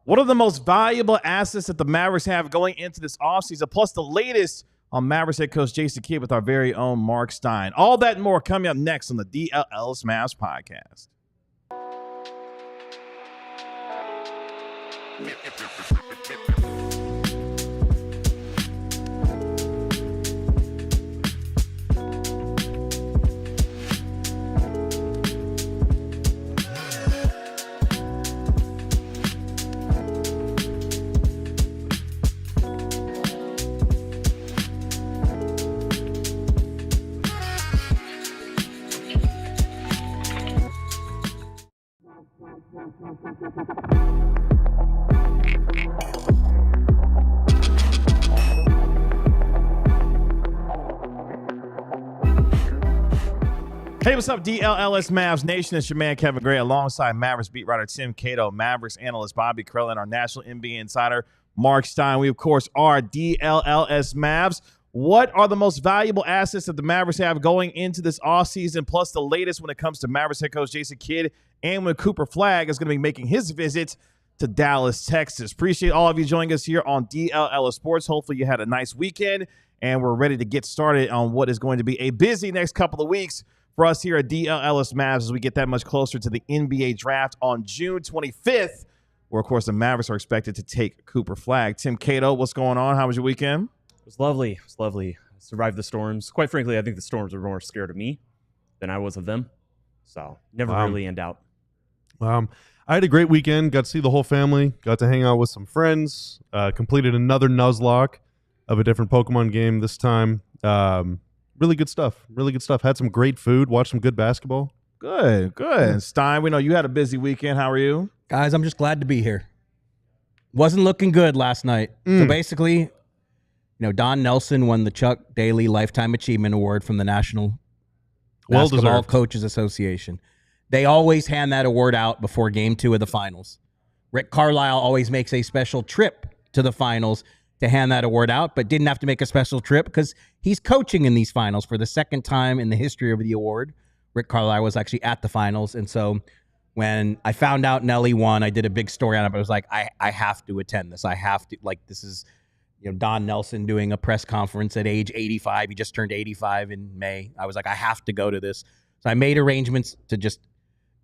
What are the most valuable assets that the Mavericks have going into this offseason? Plus the latest on Mavericks head coach Jason Kidd with our very own Mark Stein. All that and more coming up next on the DLLS Mavs podcast. Hey, what's up, DLLS Mavs Nation? It's your man, Kevin Gray, alongside Mavericks beat writer Tim Cato, Mavericks analyst Bobby Krell, and our national NBA insider, Mark Stein. We, of course, are DLLS Mavs. What are the most valuable assets that the Mavericks have going into this offseason, plus the latest when it comes to Mavericks head coach Jason Kidd and when Cooper Flagg is going to be making his visit to Dallas, Texas. Appreciate all of you joining us here on DLLS Sports. Hopefully you had a nice weekend, and we're ready to get started on what is going to be a busy next couple of weeks for us here at DLLS Mavs as we get that much closer to the NBA draft on June 25th, where, of course, the Mavericks are expected to take Cooper Flagg. Tim Cato, what's going on? How was your weekend? It was lovely. It was lovely. I survived the storms. Quite frankly, I think the storms were more scared of me than I was of them. So, never really in doubt. I had a great weekend. Got to see the whole family. Got to hang out with some friends. Completed another Nuzlocke of a different Pokemon game this time. Really good stuff. Really good stuff. Had some great food. Watched some good basketball. Good. Stein, we know you had a busy weekend. How are you? Guys, I'm just glad to be here. Wasn't looking good last night. So basically, Don Nelson won the Chuck Daly Lifetime Achievement Award from the National Basketball Coaches Association. They always hand that award out before Game 2 of the finals. Rick Carlisle always makes a special trip to the finals to hand that award out, but didn't have to make a special trip because he's coaching in these finals for the second time in the history of the award. Rick Carlisle was actually at the finals, and so when I found out Nellie won, I did a big story on it, but I was like, I have to attend this. I have to, this is, Don Nelson doing a press conference at age 85. He just turned 85 in May. I was like, I have to go to this. So I made arrangements to just,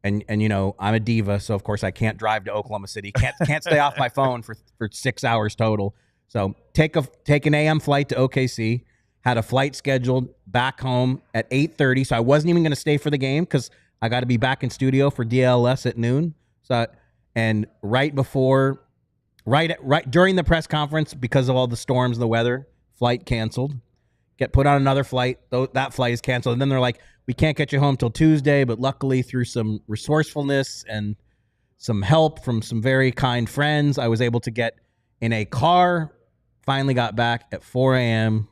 and I'm a diva, so of course I can't drive to Oklahoma City. Can't stay off my phone for 6 hours total. So take an AM flight to OKC, had a flight scheduled back home at 8:30. So I wasn't even going to stay for the game because I got to be back in studio for DLS at noon. So, and right during the press conference, because of all the storms and the weather, flight canceled. Get put on another flight. That flight is canceled. And then they're like, we can't get you home till Tuesday, but luckily through some resourcefulness and some help from some very kind friends, I was able to get in a car. Finally got back at 4 a.m.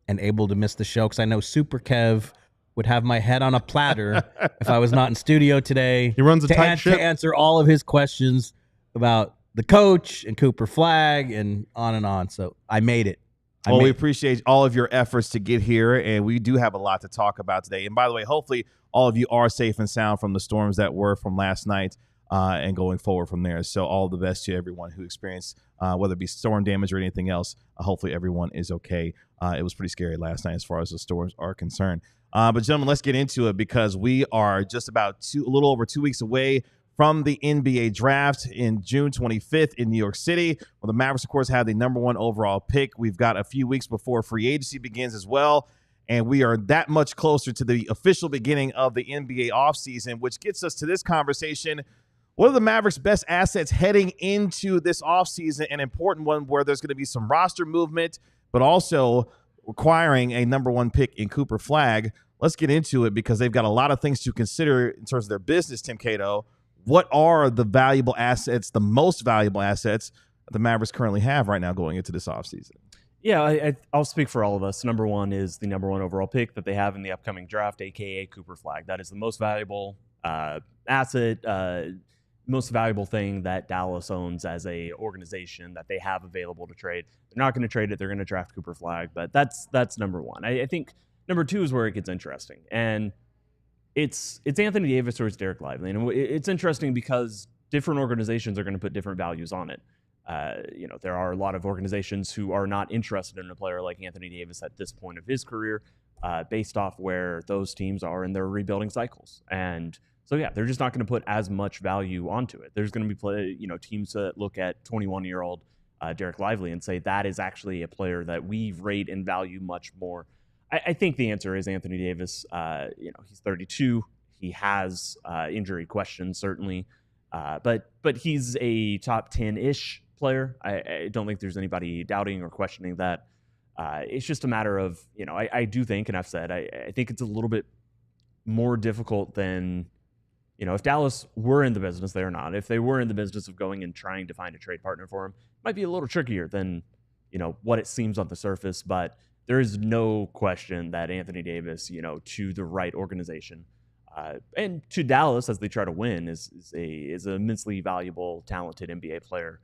and able to miss the show because I know Super Kev would have my head on a platter if I was not in studio today. He runs a tight ship. To answer all of his questions about the coach and Cooper Flagg and on and on. So I made it. We appreciate all of your efforts to get here, and we do have a lot to talk about today. And by the way, hopefully all of you are safe and sound from the storms that were from last night. And going forward from there. So all the best to everyone who experienced, whether it be storm damage or anything else. Hopefully everyone is okay. It was pretty scary last night as far as the storms are concerned. But gentlemen, let's get into it because we are just about a little over 2 weeks away from the NBA draft in June 25th in New York City. Well, the Mavericks, of course, have the number 1 overall pick. We've got a few weeks before free agency begins as well. And we are that much closer to the official beginning of the NBA offseason, which gets us to this conversation. What are the Mavericks' best assets heading into this offseason? An important one where there's going to be some roster movement, but also requiring a number 1 pick in Cooper Flagg. Let's get into it because they've got a lot of things to consider in terms of their business, Tim Cato. What are the valuable assets, the most valuable assets that the Mavericks currently have right now going into this offseason? Yeah, I'll speak for all of us. Number 1 is the number 1 overall pick that they have in the upcoming draft, a.k.a. Cooper Flagg. That is the most valuable asset, most valuable thing that Dallas owns as a organization that they have available to trade. They're not going to trade it. They're going to draft Cooper Flagg, but that's number 1. I think number 2 is where it gets interesting, and it's Anthony Davis or it's Derek Lively. And it's interesting because different organizations are going to put different values on it. There are a lot of organizations who are not interested in a player like Anthony Davis at this point of his career, based off where those teams are in their rebuilding cycles. And so, yeah, they're just not going to put as much value onto it. There's going to be teams that look at 21-year-old Derek Lively and say that is actually a player that we rate and value much more. I think the answer is Anthony Davis. He's 32. He has injury questions, certainly. But he's a top 10-ish player. I don't think there's anybody doubting or questioning that. It's just a matter of, I do think, and I've said, I think it's a little bit more difficult than, if Dallas were in the business, they're not. If they were in the business of going and trying to find a trade partner for him, it might be a little trickier than, what it seems on the surface. But there is no question that Anthony Davis, to the right organization, and to Dallas as they try to win, is an immensely valuable, talented NBA player.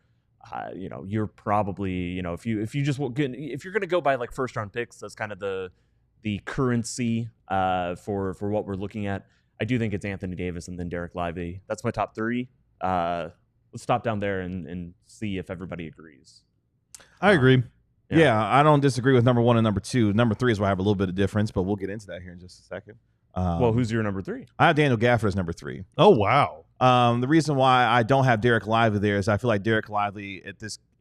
You're probably, if you're going to go by like first round picks, that's kind of the currency for what we're looking at. I do think it's Anthony Davis and then Derek Lively. That's my top three. Let's stop down there and see if everybody agrees. I agree. Yeah, I don't disagree with number 1 and number 2. Number 3 is where I have a little bit of difference, but we'll get into that here in just a second. Well, who's your number 3? I have Daniel Gafford as number 3. Oh, wow. The reason why I don't have Derek Lively there is I feel like Derek Lively,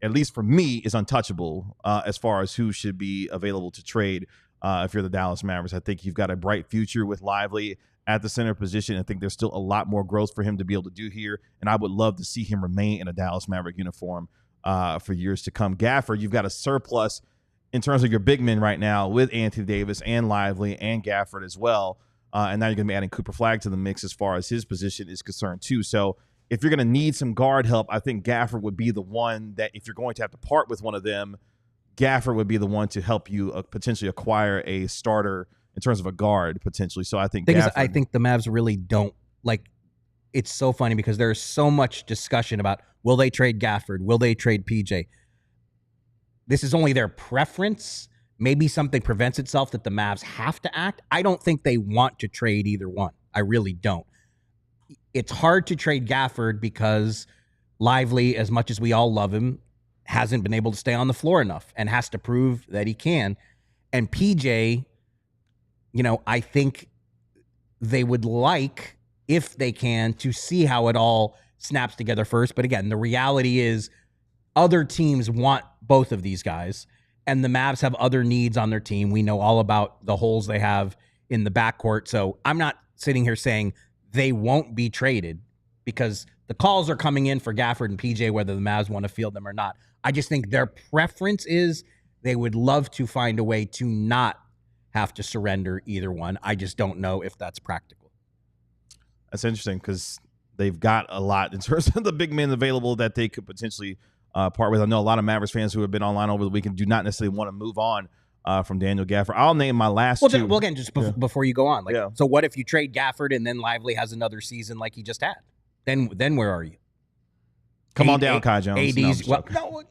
at least for me, is untouchable as far as who should be available to trade if you're the Dallas Mavericks. I think you've got a bright future with Lively at the center position. I think there's still a lot more growth for him to be able to do here, and I would love to see him remain in a Dallas Maverick uniform for years to come. Gafford, you've got a surplus in terms of your big men right now with Anthony Davis and Lively and Gafford as well. And now you're going to be adding Cooper Flagg to the mix as far as his position is concerned too. So if you're going to need some guard help, I think Gafford would be the one that, if you're going to have to part with one of them, Gafford would be the one to help you potentially acquire a starter in terms of a guard potentially. So I think I think the Mavs really don't like. It's so funny because there's so much discussion about, will they trade Gafford? Will they trade PJ? This is only their preference. Maybe something prevents itself that the Mavs have to act. I don't think they want to trade either one. I really don't. It's hard to trade Gafford because Lively, as much as we all love him, hasn't been able to stay on the floor enough and has to prove that he can. And PJ, I think they would like, if they can, to see how it all snaps together first. But again, the reality is other teams want both of these guys, and the Mavs have other needs on their team. We know all about the holes they have in the backcourt. So I'm not sitting here saying they won't be traded, because the calls are coming in for Gafford and PJ, whether the Mavs want to field them or not. I just think their preference is they would love to find a way to not have to surrender either one. I just don't know if that's practical. That's interesting because they've got a lot in terms of the big men available that they could potentially part with. I know a lot of Mavericks fans who have been online over the weekend do not necessarily want to move on from Daniel Gafford. I'll name my last two. Well, again, just before you go on, so what if you trade Gafford and then Lively has another season like he just had? Then where are you? Come on down, Kai Jones. AD's,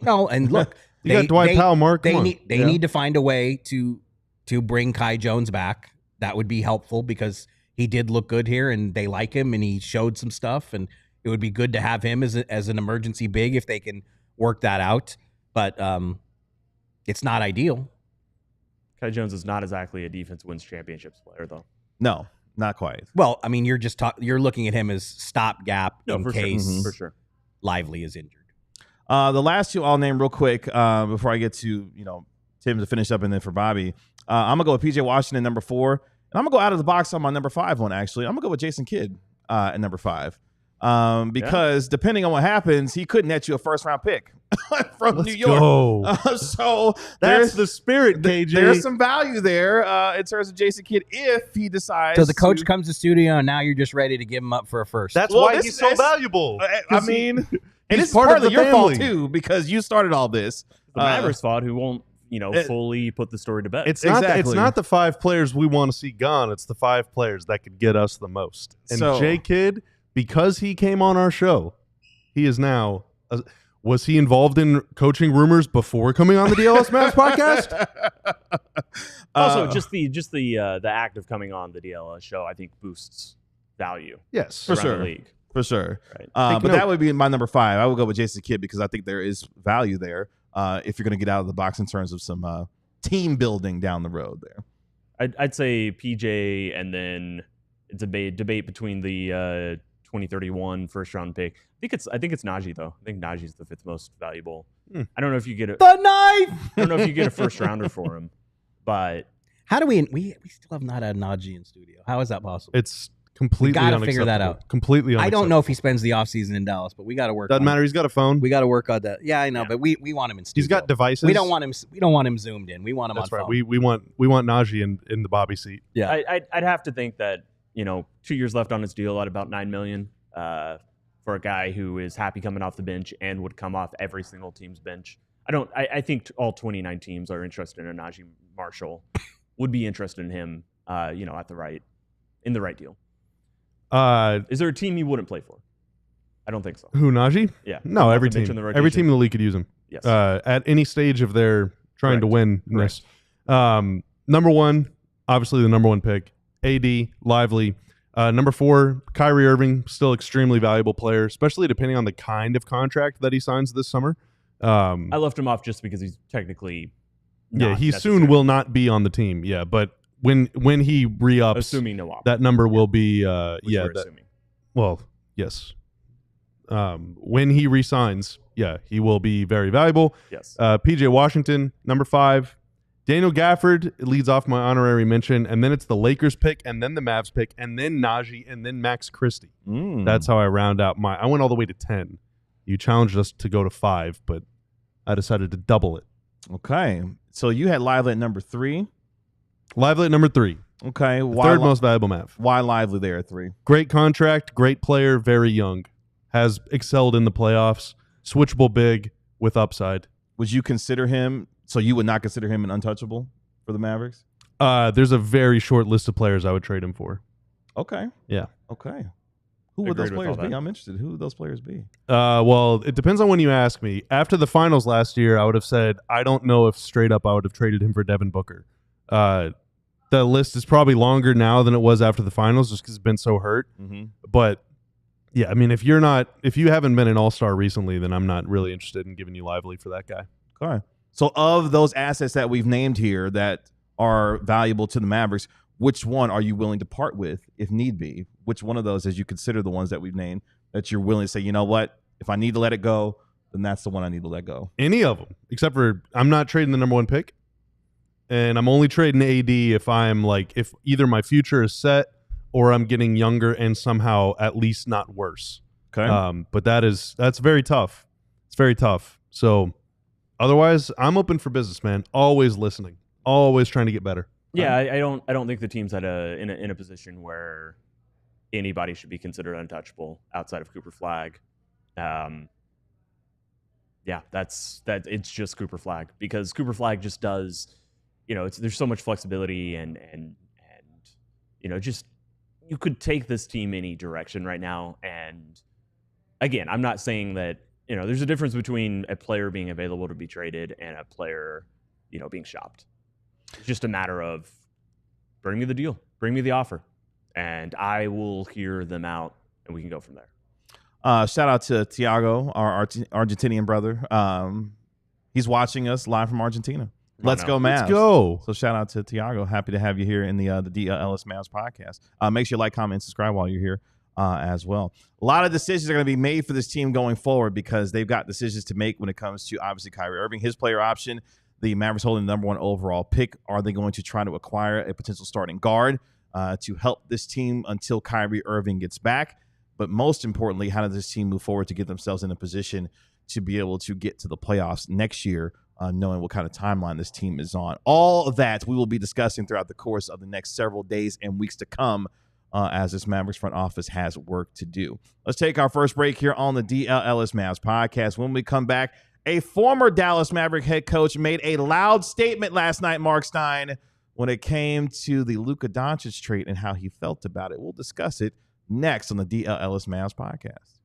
no, and look, you got Dwight Powell, Mark. They need to find a way to bring Kai Jones back. That would be helpful because he did look good here, and they like him, and he showed some stuff, and it would be good to have him as an emergency big if they can work that out. But it's not ideal. Kai Jones is not exactly a defense wins championships player, though. No, not quite. Well, I mean, you're looking at him as stopgap in case for sure. Lively is injured. The last two I'll name real quick before I get to Tim to finish up, and then for Bobby, I'm gonna go with PJ Washington number 4, and I'm gonna go out of the box on my number 5 one. Actually, I'm gonna go with Jason Kidd at number 5 because depending on what happens, he could net you a first round pick from New York. So that's the spirit, KJ. There's some value there in terms of Jason Kidd if he decides. So the coach comes to studio, and now you're just ready to give him up for a first. That's why he's so valuable. I mean, and it's partly your fault too because you started all this. The Mavericks fault who won't fully put the story to bed. It's not the 5 players we want to see gone. It's the 5 players that could get us the most. And J Kidd, because he came on our show, he is now. Was he involved in coaching rumors before coming on the DLLS Mavs podcast? Also, just the act of coming on the DLLS show, I think, boosts value. Yes, for sure. The league. For sure. Right. But that would be my number 5. I would go with Jason Kidd because I think there is value there if you're going to get out of the box in terms of some team building down the road there. I'd say PJ, and then it's a debate between the 2031 first round pick. I think it's Najee though. I think Najee's the 5th most valuable. I don't know if you get the knife. I don't know if you get a first rounder for him, but how do we still have not had Najee in studio? How is that possible? It's completely gotta figure that out. Completely unacceptable. I don't know if he spends the offseason in Dallas, but we got to work. Doesn't matter. He's got a phone. We got to work on that. Yeah, I know, but we want him in studio. He's got devices. We don't want him zoomed in. We want him That's on right. phone. We want Najee in the Bobby seat. yeah, I'd have to think that 2 years left on his deal at about $9 million for a guy who is happy coming off the bench and would come off every single team's bench. I think all 29 teams are interested in Najee Marshall. Would be interested in him, in the right deal. Is there a team you wouldn't play for? I don't think so. Who, Najee? Yeah. No, every team. Every team in the league could use him. Yes. At any stage of their trying to win. Yes. Number 1, obviously the number 1 pick, AD, Lively. Number 4, Kyrie Irving, still extremely valuable player, especially depending on the kind of contract that he signs this summer. I left him off just because he's technically he soon will not be on the team. Yeah, but when he re-ups, assuming no option, that number will be assuming. Well, yes. When he resigns, he will be very valuable. Yes. PJ Washington, number 5. Daniel Gafford leads off my honorary mention, and then it's the Lakers pick, and then the Mavs pick, and then Najee, and then Max Christie. That's how I round out I went all the way to 10. You challenged us to go to 5, but I decided to double it. Okay. So you had Lively at number 3. Lively at number 3. Okay. Third most valuable Mav. Why Lively there at 3? Great contract, great player, very young. Has excelled in the playoffs. Switchable big with upside. Would you consider him, so you would not consider him an untouchable for the Mavericks? There's a very short list of players I would trade him for. Okay. Yeah. Okay. Who would those players be? I'm interested. Who would those players be? Well, it depends on when you ask me. After the finals last year, I would have said, I don't know if straight up I would have traded him for Devin Booker. The list is probably longer now than it was after the finals just because it's been so hurt. But, yeah, I mean, if you haven't been an all-star recently, then I'm not really interested in giving you Lively for that guy. Okay. So of those assets that we've named here that are valuable to the Mavericks, which one are you willing to part with if need be? Which one of those, as you consider the ones that we've named, that you're willing to say, you know what, if I need to let it go, then that's the one I need to let go? Any of them, except for I'm not trading the number 1 pick, and I'm only trading AD if if either my future is set or I'm getting younger and somehow at least not worse. Okay. But that's very tough. It's very tough. So otherwise, I'm open for business, man. Always listening. Always trying to get better. Yeah, I don't think the team's in a position where anybody should be considered untouchable outside of Cooper Flagg. It's just Cooper Flagg because Cooper Flagg just does, there's so much flexibility and just you could take this team any direction right now. And again, I'm not saying that, there's a difference between a player being available to be traded and a player, being shopped. It's just a matter of bring me the deal, bring me the offer, and I will hear them out, and we can go from there. Shout out to Tiago, our Argentinian brother. He's watching us live from Argentina. Let's go, Mavs. Let's go. So shout out to Tiago. Happy to have you here in the DLLS Mavs podcast. Make sure you like, comment, and subscribe while you're here as well. A lot of decisions are going to be made for this team going forward because they've got decisions to make when it comes to, obviously, Kyrie Irving, his player option. The Mavericks holding the number 1 overall pick. Are they going to try to acquire a potential starting guard to help this team until Kyrie Irving gets back? But most importantly, how does this team move forward to get themselves in a position to be able to get to the playoffs next year, knowing what kind of timeline this team is on? All of that we will be discussing throughout the course of the next several days and weeks to come as this Mavericks front office has work to do. Let's take our first break here on the DLLS Mavs podcast. When we come back, a former Dallas Maverick head coach made a loud statement last night, Mark Stein, when it came to the Luka Doncic trade and how he felt about it. We'll discuss it next on the DLLS Mavs podcast.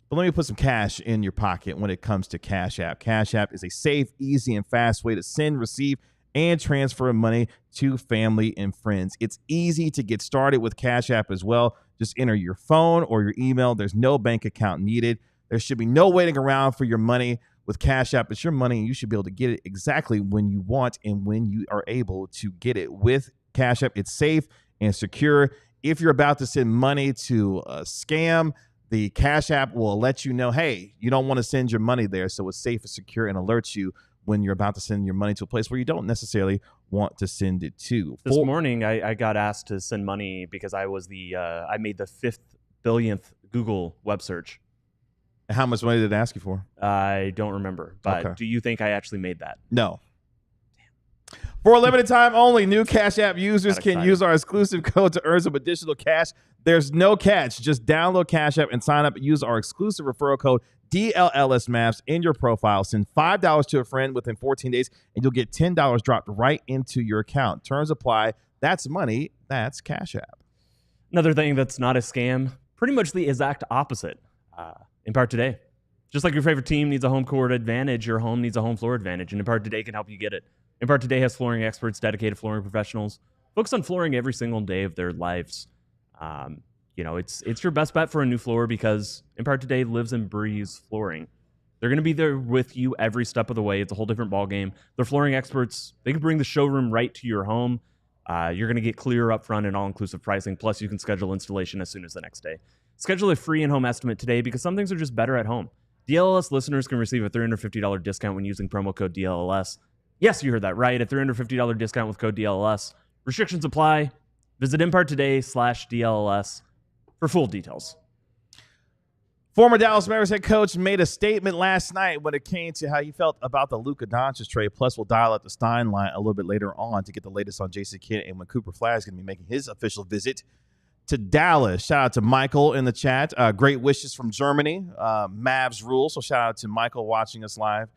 But let me put some cash in your pocket when it comes to Cash App. Cash App is a safe, easy, and fast way to send, receive, and transfer money to family and friends. It's easy to get started with Cash App as well. Just enter your phone or your email. There's no bank account needed. There should be no waiting around for your money. With Cash App, it's your money, and you should be able to get it exactly when you want and when you are able to get it. With Cash App, it's safe and secure. If you're about to send money to a scam, the Cash App will let you know, hey, you don't want to send your money there, so it's safe and secure and alerts you when you're about to send your money to a place where you don't necessarily want to send it to. This morning, I got asked to send money because I was I made the 5th billionth Google web search. How much money did it ask you for? I don't remember, but Okay. Do you think I actually made that? No. For a limited time only, new Cash App users Got can excited. use our exclusive code to earn some additional cash. There's no catch. Just download Cash App and sign up and use our exclusive referral code DLLS Mavs in your profile. Send $5 to a friend within 14 days, and you'll get $10 dropped right into your account. Terms apply. That's money. That's Cash App. Another thing that's not a scam, pretty much the exact opposite. In Part Today. Just like your favorite team needs a home court advantage, your home needs a home floor advantage, and In Part Today can help you get it. In Part Today has flooring experts, dedicated flooring professionals, focus on flooring every single day of their lives. It's your best bet for a new floor because In Part Today lives and breathes flooring. They're going to be there with you every step of the way. It's a whole different ballgame. They're flooring experts. They can bring the showroom right to your home. You're going to get clear upfront and all-inclusive pricing, plus you can schedule installation as soon as the next day. Schedule a free in-home estimate today because some things are just better at home. DLLS listeners can receive a $350 discount when using promo code DLLS. Yes, you heard that right. A $350 discount with code DLLS. Restrictions apply. Visit InPartToday/DLLS for full details. Former Dallas Mavericks head coach made a statement last night when it came to how he felt about the Luka Doncic trade. Plus, we'll dial up the Stein line a little bit later on to get the latest on Jason Kidd and when Cooper Flagg is going to be making his official visit to Dallas. Shout out to Michael in the chat. Great wishes from Germany. Mavs rule. So shout out to Michael watching us live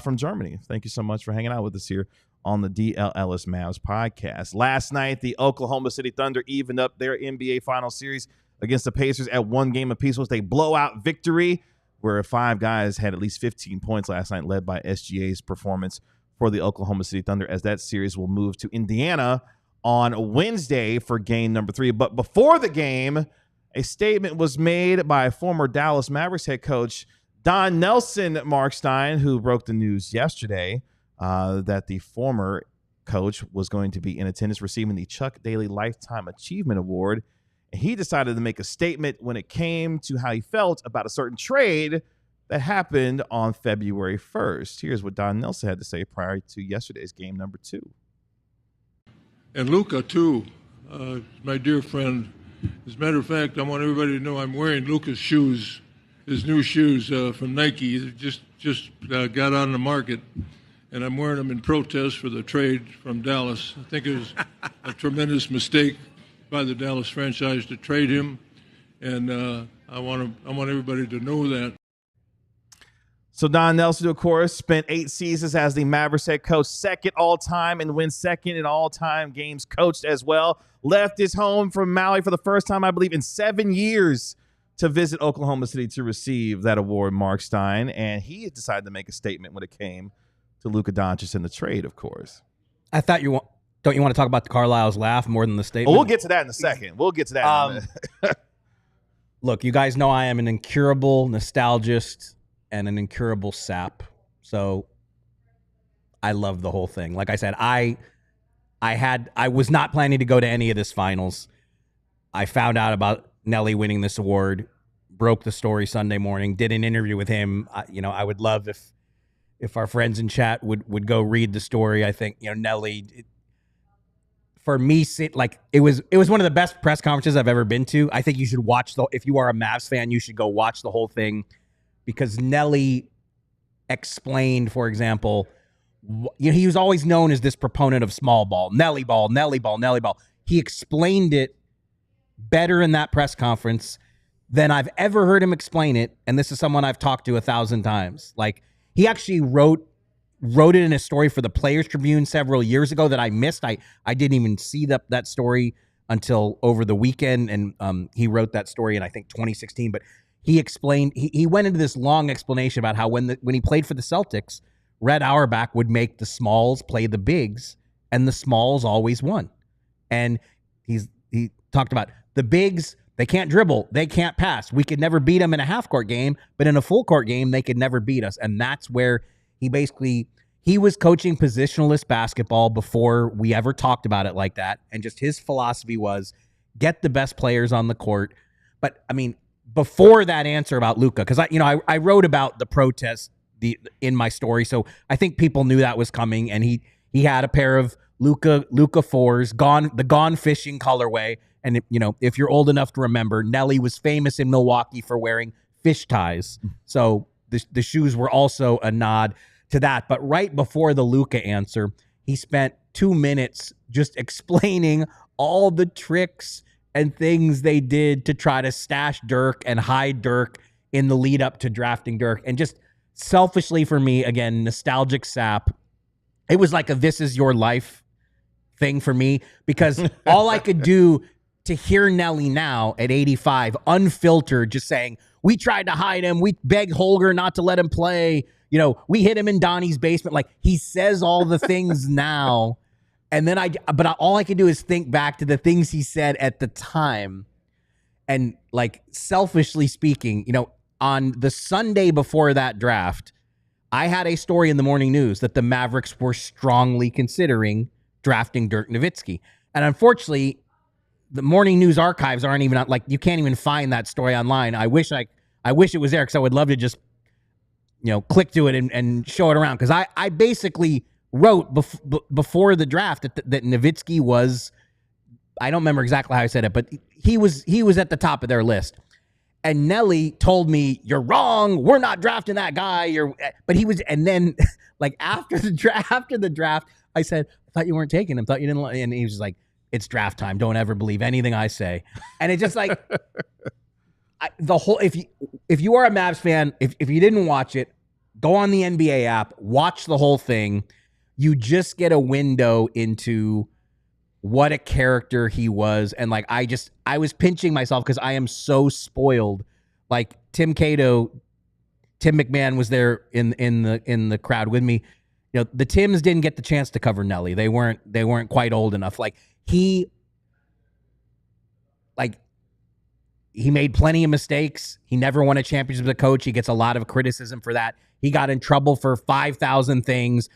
from Germany. Thank you so much for hanging out with us here on the DLLS Mavs podcast. Last night, the Oklahoma City Thunder evened up their NBA Final Series against the Pacers at 1 game apiece. Was a blowout victory where 5 guys had at least 15 points last night, led by SGA's performance for the Oklahoma City Thunder, as that series will move to Indiana on Wednesday for game number 3. But before the game, a statement was made by former Dallas Mavericks head coach Don Nelson Mark Stein, who broke the news yesterday that the former coach was going to be in attendance receiving the Chuck Daly Lifetime Achievement Award. And he decided to make a statement when it came to how he felt about a certain trade that happened on February 1st. Here's what Don Nelson had to say prior to yesterday's game number 2. And Luka, too, my dear friend. As a matter of fact, I want everybody to know I'm wearing Luka's shoes, his new shoes from Nike. They just got on the market, and I'm wearing them in protest for the trade from Dallas. I think it was a tremendous mistake by the Dallas franchise to trade him, and I want everybody to know that. So Don Nelson, of course, spent 8 seasons as the Mavericks head coach, second all-time, and wins second in all-time games coached as well. Left his home from Maui for the first time, I believe, in 7 years to visit Oklahoma City to receive that award, Mark Stein. And he decided to make a statement when it came to Luka Doncic and the trade, of course. I thought don't you want to talk about the Carlisle's laugh more than the statement? Oh, we'll get to that in a second. We'll get to that in a minute. Look, you guys know I am an incurable nostalgist and an incurable sap. So I love the whole thing. Like I said, I was not planning to go to any of this finals. I found out about Nellie winning this award, broke the story Sunday morning, did an interview with him. I would love if our friends in chat would go read the story. I think, Nellie, for me, it was one of the best press conferences I've ever been to. I think you should watch if you are a Mavs fan, you should go watch the whole thing, because Nellie explained, for example, he was always known as this proponent of small ball, Nellie Ball, Nellie Ball, Nellie Ball. He explained it better in that press conference than I've ever heard him explain it. And this is someone I've talked to 1,000 times. Like, he actually wrote it in a story for the Players Tribune several years ago that I missed. I didn't even see that story until over the weekend. And he wrote that story in, I think, 2016. But he explained, he went into this long explanation about how when he played for the Celtics, Red Auerbach would make the smalls play the bigs, and the smalls always won. And he talked about the bigs, they can't dribble, they can't pass. We could never beat them in a half-court game, but in a full-court game, they could never beat us. And that's where he was coaching positionalist basketball before we ever talked about it like that. And just his philosophy was get the best players on the court. But, I mean, before that answer about Luka, because I wrote about the protest in my story, so I think people knew that was coming, and he had a pair of Luka 4s, the Gone Fishing colorway, and if you're old enough to remember, Nellie was famous in Milwaukee for wearing fish ties, so the shoes were also a nod to that. But right before the Luka answer, he spent 2 minutes just explaining all the tricks and things they did to try to stash Dirk and hide Dirk in the lead up to drafting Dirk. And just selfishly for me, again, nostalgic sap, it was like a This Is Your Life thing for me, because all I could do to hear Nellie now at 85, unfiltered, just saying, we tried to hide him, we begged Holger not to let him play, we hid him in Donnie's basement. Like, he says all the things now. And then all I can do is think back to the things he said at the time. And like, selfishly speaking, on the Sunday before that draft, I had a story in the morning news that the Mavericks were strongly considering drafting Dirk Nowitzki. And unfortunately, the morning news archives aren't even like, you can't even find that story online. I wish it was there, because I would love to just, click to it and show it around. Because I basically wrote before the draft that Nowitzki was, I don't remember exactly how I said it, but he was at the top of their list. And Nellie told me, you're wrong, we're not drafting that guy. But he was, and then like after the draft, I said, I thought you weren't taking him, thought you didn't, and he was just like, it's draft time, don't ever believe anything I say. And it's just like, if you are a Mavs fan, if you didn't watch it, go on the NBA app, watch the whole thing. You just get a window into what a character he was. And like, I was pinching myself because I am so spoiled. Like Tim McMahon was there in the crowd with me. The Tims didn't get the chance to cover Nellie. They weren't quite old enough. Like he made plenty of mistakes. He never won a championship as a coach. He gets a lot of criticism for that. He got in trouble for 5,000 things.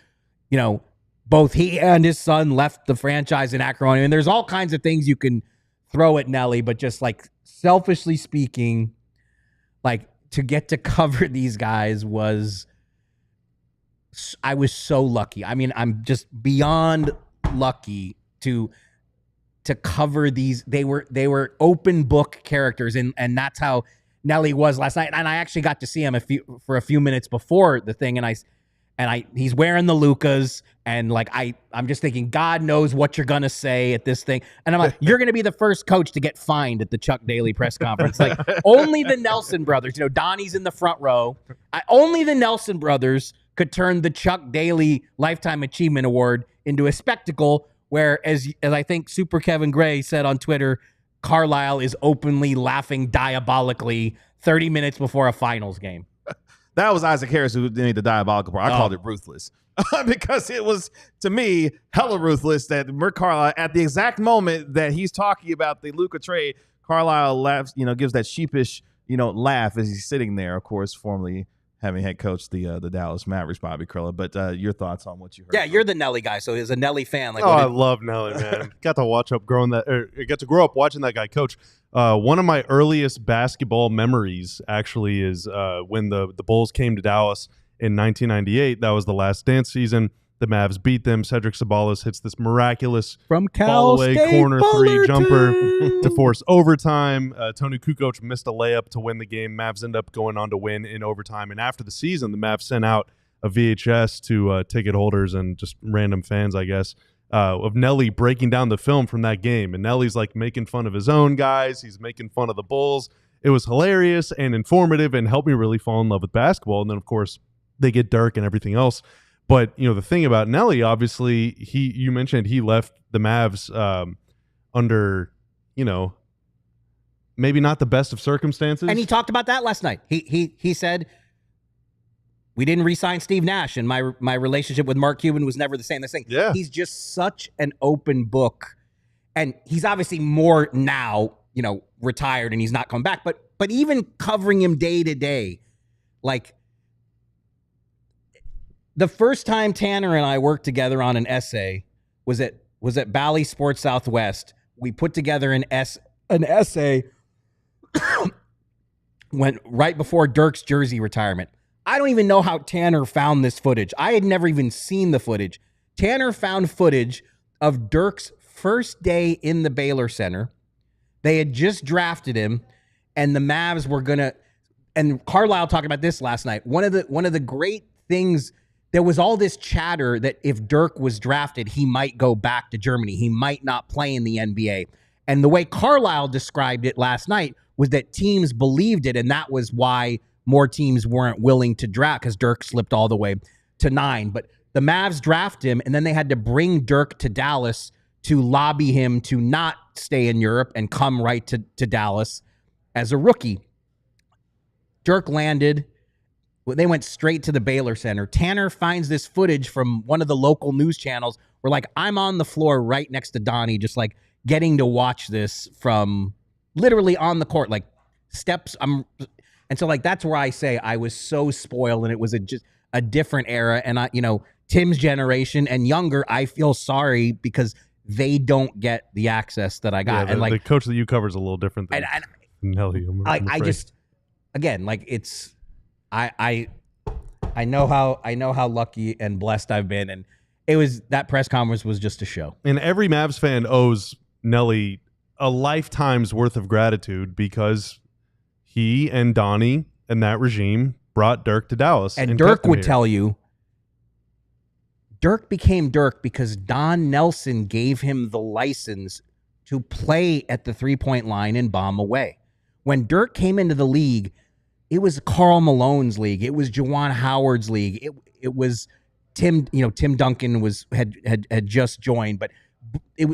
Both he and his son left the franchise in acrimony. And there's all kinds of things you can throw at Nellie, but just like selfishly speaking, like to get to cover these guys I was so lucky. I mean, I'm just beyond lucky to cover these. They were open book characters, and that's how Nellie was last night. And I actually got to see him for a few minutes before the thing, and he's wearing the Lukas, and like I'm just thinking, God knows what you're gonna say at this thing. And I'm like, you're gonna be the first coach to get fined at the Chuck Daly press conference. Like only the Nelson brothers, Donnie's in the front row. Only the Nelson brothers could turn the Chuck Daly Lifetime Achievement Award into a spectacle where, as I think Super Kevin Gray said on Twitter, Carlisle is openly laughing diabolically 30 minutes before a finals game. That was Isaac Harris who made the diabolical part. I called it ruthless because it was, to me, hella ruthless that Merck Carlisle, at the exact moment that he's talking about the Luka trade, Carlisle laughs, gives that sheepish, laugh as he's sitting there, of course, formerly having head coached the Dallas Mavericks, Bobby Krilla. But your thoughts on what you heard? Yeah, you're the Nelly guy, so he's a Nelly fan. Like, I love Nelly, man. Got to grow up watching that guy coach. One of my earliest basketball memories actually is when the Bulls came to Dallas in 1998. That was the Last Dance season. The Mavs beat them. Cedric Sabalas hits this miraculous from fall away corner three jumper to force overtime. Tony Kukoc missed a layup to win the game. Mavs end up going on to win in overtime. And after the season, the Mavs sent out a VHS to ticket holders and just random fans, I guess, of Nelly breaking down the film from that game. And Nelly's like making fun of his own guys. He's making fun of the Bulls. It was hilarious and informative and helped me really fall in love with basketball. And then, of course, they get Dirk and everything else. But, the thing about Nelly, obviously, you mentioned he left the Mavs under, maybe not the best of circumstances. And he talked about that last night. He said, we didn't re-sign Steve Nash, and my relationship with Mark Cuban was never the same. Yeah. He's just such an open book, and he's obviously more now, retired, and he's not coming back. But even covering him day to day, like the first time Tanner and I worked together on an essay was at Bally Sports Southwest. We put together an essay went right before Dirk's jersey retirement. I don't even know how Tanner found this footage. I had never even seen the footage. Tanner found footage of Dirk's first day in the Baylor Center. They had just drafted him, and the Mavs were gonna. And Carlisle talked about this last night. One of the great things, there was all this chatter that if Dirk was drafted, he might go back to Germany. He might not play in the NBA. And the way Carlisle described it last night was that teams believed it, and that was why more teams weren't willing to draft, because Dirk slipped all the way to 9. But the Mavs draft him, and then they had to bring Dirk to Dallas to lobby him to not stay in Europe and come right to Dallas as a rookie. Dirk landed. They went straight to the Baylor Center. Tanner finds this footage from one of the local news channels where, like, I'm on the floor right next to Donnie, just like getting to watch this from literally on the court, like steps. And so, like, that's where I say I was so spoiled, and it was just a different era. And Tim's generation and younger, I feel sorry because they don't get the access that I got. Yeah, and like the coach that you cover is a little different than Nellie. I just, again, like, it's, I know how lucky and blessed I've been, and it was, that press conference was just a show. And every Mavs fan owes Nellie a lifetime's worth of gratitude, because he and Donnie and that regime brought Dirk to Dallas. And Dirk would tell you, Dirk became Dirk because Don Nelson gave him the license to play at the three-point line and bomb away. When Dirk came into the league, it was Karl Malone's league. It was Juwan Howard's league. It was Tim Duncan had just joined, but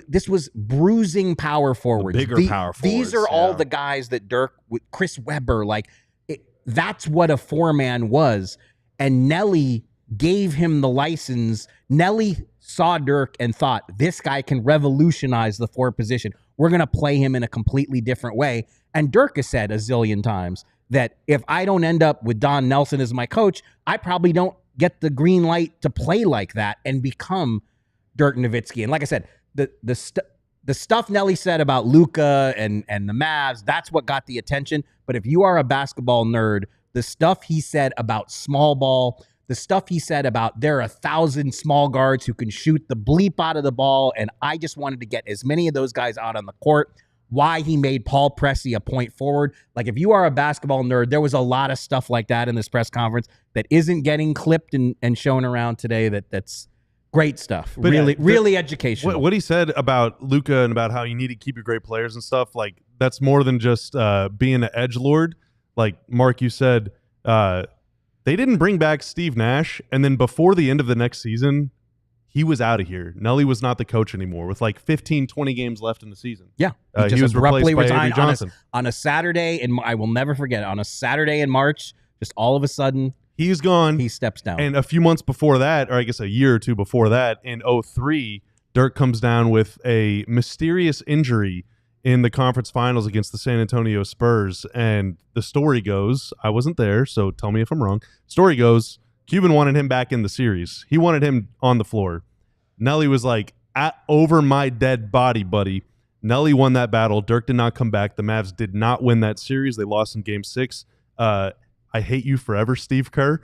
this was bruising power forwards. Bigger power forwards. These are all the guys that Dirk, with Chris Webber, that's what a four-man was. And Nellie gave him the license. Nellie saw Dirk and thought, this guy can revolutionize the four position. We're going to play him in a completely different way. And Dirk has said a zillion times that if I don't end up with Don Nelson as my coach, I probably don't get the green light to play like that and become Dirk Nowitzki. And like I said, the stuff Nellie said about Luka and the Mavs, that's what got the attention. But if you are a basketball nerd, the stuff he said about small ball, the stuff he said about there are 1,000 small guards who can shoot the bleep out of the ball, and I just wanted to get as many of those guys out on the court. Why he made Paul Pressey a point forward. Like, if you are a basketball nerd, there was a lot of stuff like that in this press conference that isn't getting clipped and shown around today. That's great stuff. But really educational. What he said about Luka and about how you need to keep your great players and stuff, like, that's more than just being an edgelord. Like, Mark, you said they didn't bring back Steve Nash, and then before the end of the next season, he was out of here. Nellie was not the coach anymore with like 15, 20 games left in the season. Yeah. He was replaced by Avery Johnson. On a Saturday, and I will never forget, on a Saturday in March, just all of a sudden, he's gone. He steps down. And a few months before that, or I guess a year or two before that, in 2003, Dirk comes down with a mysterious injury in the conference finals against the San Antonio Spurs. And the story goes, I wasn't there, so tell me if I'm wrong. Story goes, Cuban wanted him back in the series. He wanted him on the floor. Nellie was like, over my dead body, buddy. Nellie won that battle. Dirk did not come back. The Mavs did not win that series. They lost in Game 6. I hate you forever, Steve Kerr,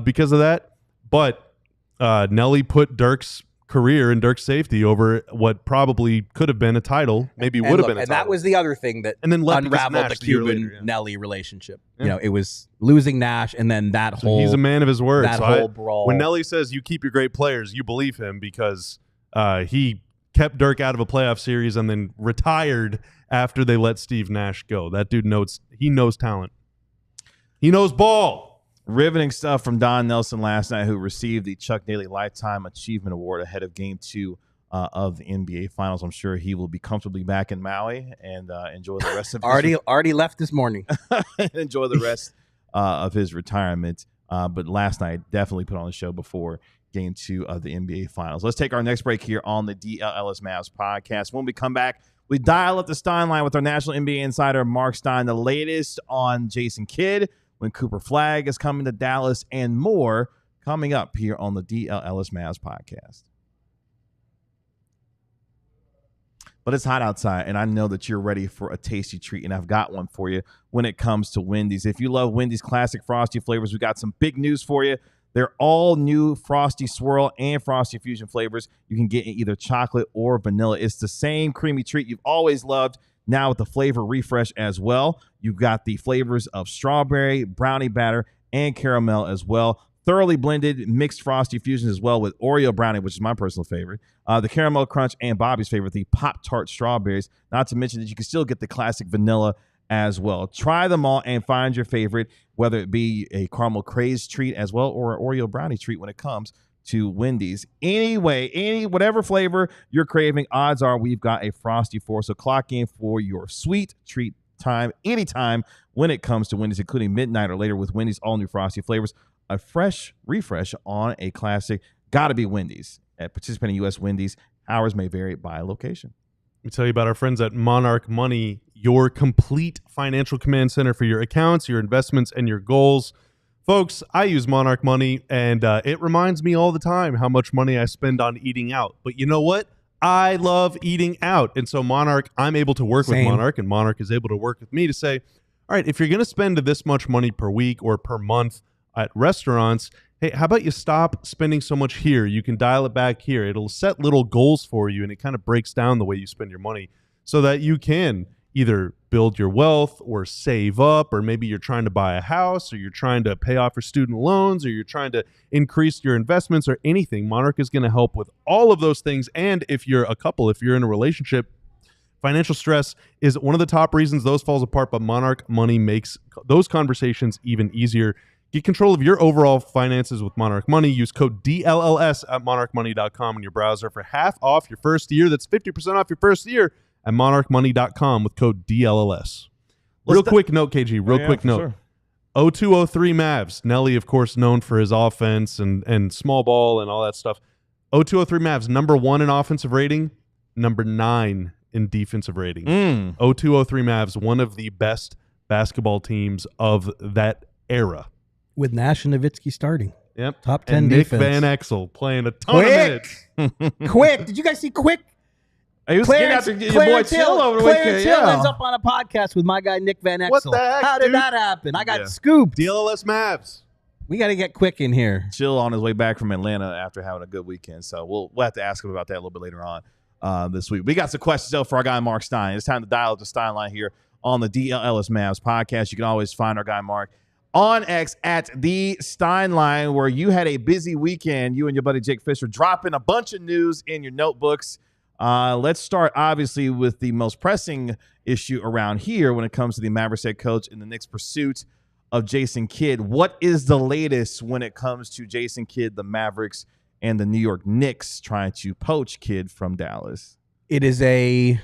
because of that. But Nellie put Dirk's career and Dirk's safety over what probably could have been a title, maybe would have been a title. And that was the other thing that and then unraveled the Cuban-Nellie relationship. Yeah. It was losing Nash, and then that whole... He's a man of his word. That whole brawl. When Nellie says you keep your great players, you believe him, because he kept Dirk out of a playoff series and then retired after they let Steve Nash go. That dude knows talent. He knows ball. Riveting stuff from Don Nelson last night, who received the Chuck Daly Lifetime Achievement Award ahead of Game 2 of the NBA Finals. I'm sure he will be comfortably back in Maui and enjoy the rest of his already left this morning. enjoy the rest of his retirement. But last night, definitely put on the show before Game 2 of the NBA Finals. Let's take our next break here on the DLLS Mavs podcast. When we come back, we dial up the Stein line with our national NBA insider, Mark Stein, the latest on Jason Kidd, when Cooper Flagg is coming to Dallas, and more coming up here on the DLLS Mavs podcast. But it's hot outside, and I know that you're ready for a tasty treat, and I've got one for you when it comes to Wendy's. If you love Wendy's classic Frosty flavors, we got some big news for you. They're all new Frosty Swirl and Frosty Fusion flavors. You can get in either chocolate or vanilla. It's the same creamy treat you've always loved, now with the flavor refresh as well. You've got the flavors of strawberry, brownie batter, and caramel as well. Thoroughly blended mixed Frosty Fusions as well with Oreo brownie, which is my personal favorite, the caramel crunch, and Bobby's favorite, the Pop-Tart strawberries. Not to mention that you can still get the classic vanilla as well. Try them all and find your favorite, whether it be a caramel craze treat as well or an Oreo brownie treat when it comes to Wendy's. Anyway, whatever flavor you're craving, odds are we've got a Frosty for. So clock in for your sweet treat time anytime when it comes to Wendy's, including midnight or later with Wendy's all new Frosty flavors. A fresh refresh on a classic. Gotta be Wendy's. At participating U.S. Wendy's, hours may vary by location. Let me tell you about our friends at Monarch Money, your complete financial command center for your accounts, your investments, and your goals. Folks, I use Monarch Money, and it reminds me all the time how much money I spend on eating out. But you know what? I love eating out. And so Monarch, I'm able to work with Monarch, and Monarch is able to work with me to say, all right, if you're going to spend this much money per week or per month at restaurants, hey, how about you stop spending so much here? You can dial it back here. It'll set little goals for you, and it kind of breaks down the way you spend your money so that you can either build your wealth or save up, or maybe you're trying to buy a house, or you're trying to pay off your student loans, or you're trying to increase your investments or anything. Monarch is going to help with all of those things. And if you're a couple, if you're in a relationship, financial stress is one of the top reasons those falls apart, but Monarch Money makes those conversations even easier. Get control of your overall finances with Monarch Money. Use code DLLS at monarchmoney.com in your browser for half off your first year. That's 50% off your first year at monarchmoney.com with code DLLS. Real quick note, KG. Real quick note. Sure. 0203 Mavs. Nellie, of course, known for his offense and small ball and all that stuff. 0203 Mavs, number 1 in offensive rating, number 9 in defensive rating. 0203 Mavs, one of the best basketball teams of that era. With Nash and Nowitzki starting. Yep. Top 10 and defense. Nick Van Exel playing a ton of minutes. Quick. Did you guys see Quick? He was getting after your boy Chill over the weekend. Hill is up on a podcast with my guy Nick Van Exel. What the heck, How did that happen? I got scooped. DLLS Mavs. We got to get Quick in here. Chill on his way back from Atlanta after having a good weekend. So we'll have to ask him about that a little bit later on this week. We got some questions though for our guy Mark Stein. It's time to dial up the Stein line here on the DLLS Mavs podcast. You can always find our guy Mark on X at the Stein line, where you had a busy weekend. You and your buddy Jake Fisher dropping a bunch of news in your notebooks. Let's start, obviously, with the most pressing issue around here when it comes to the Mavericks head coach and the Knicks' pursuit of Jason Kidd. What is the latest when it comes to Jason Kidd, the Mavericks, and the New York Knicks trying to poach Kidd from Dallas? It is a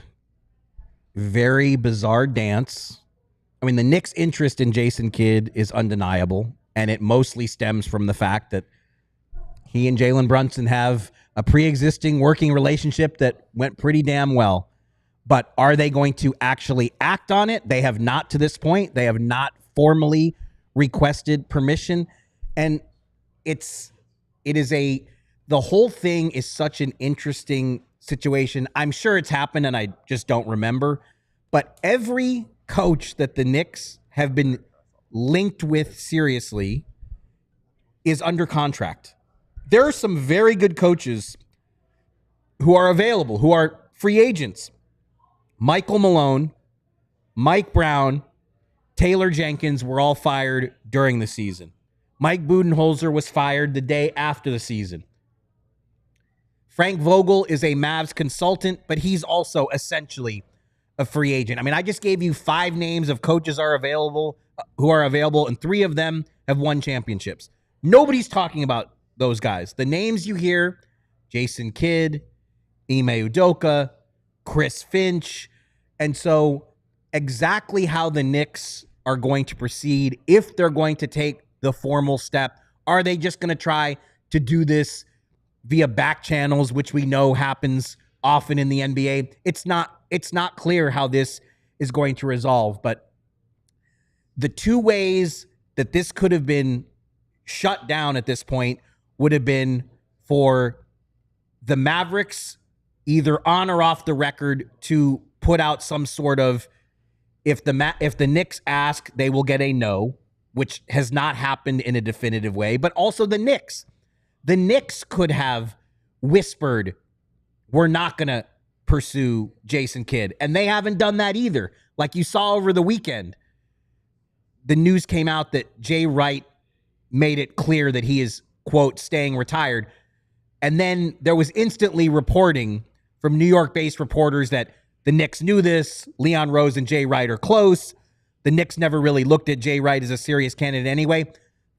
very bizarre dance. I mean, the Knicks' interest in Jason Kidd is undeniable, and it mostly stems from the fact that he and Jalen Brunson have a pre-existing working relationship that went pretty damn well. But are they going to actually act on it? They have not to this point. They have not formally requested permission. And the whole thing is such an interesting situation. I'm sure it's happened and I just don't remember. But every coach that the Knicks have been linked with seriously is under contract. There are some very good coaches who are available, who are free agents. Michael Malone, Mike Brown, Taylor Jenkins were all fired during the season. Mike Budenholzer was fired the day after the season. Frank Vogel is a Mavs consultant, but he's also essentially a free agent. I mean, I just gave you 5 names of coaches who are available, and 3 of them have won championships. Nobody's talking about those guys. The names you hear, Jason Kidd, Ime Udoka, Chris Finch. And so exactly how the Knicks are going to proceed, if they're going to take the formal step Are they just going to try to do this via back channels, which we know happens often in the NBA? It's not clear how this is going to resolve, but the two ways that this could have been shut down at this point would have been for the Mavericks, either on or off the record, to put out some sort of, if the Knicks ask, they will get a no, which has not happened in a definitive way. But also the Knicks could have whispered, we're not going to pursue Jason Kidd. And they haven't done that either. Like you saw over the weekend, the news came out that Jay Wright made it clear that he is, quote, staying retired. And then there was instantly reporting from New York-based reporters that the Knicks knew this. Leon Rose and Jay Wright are close. The Knicks never really looked at Jay Wright as a serious candidate anyway.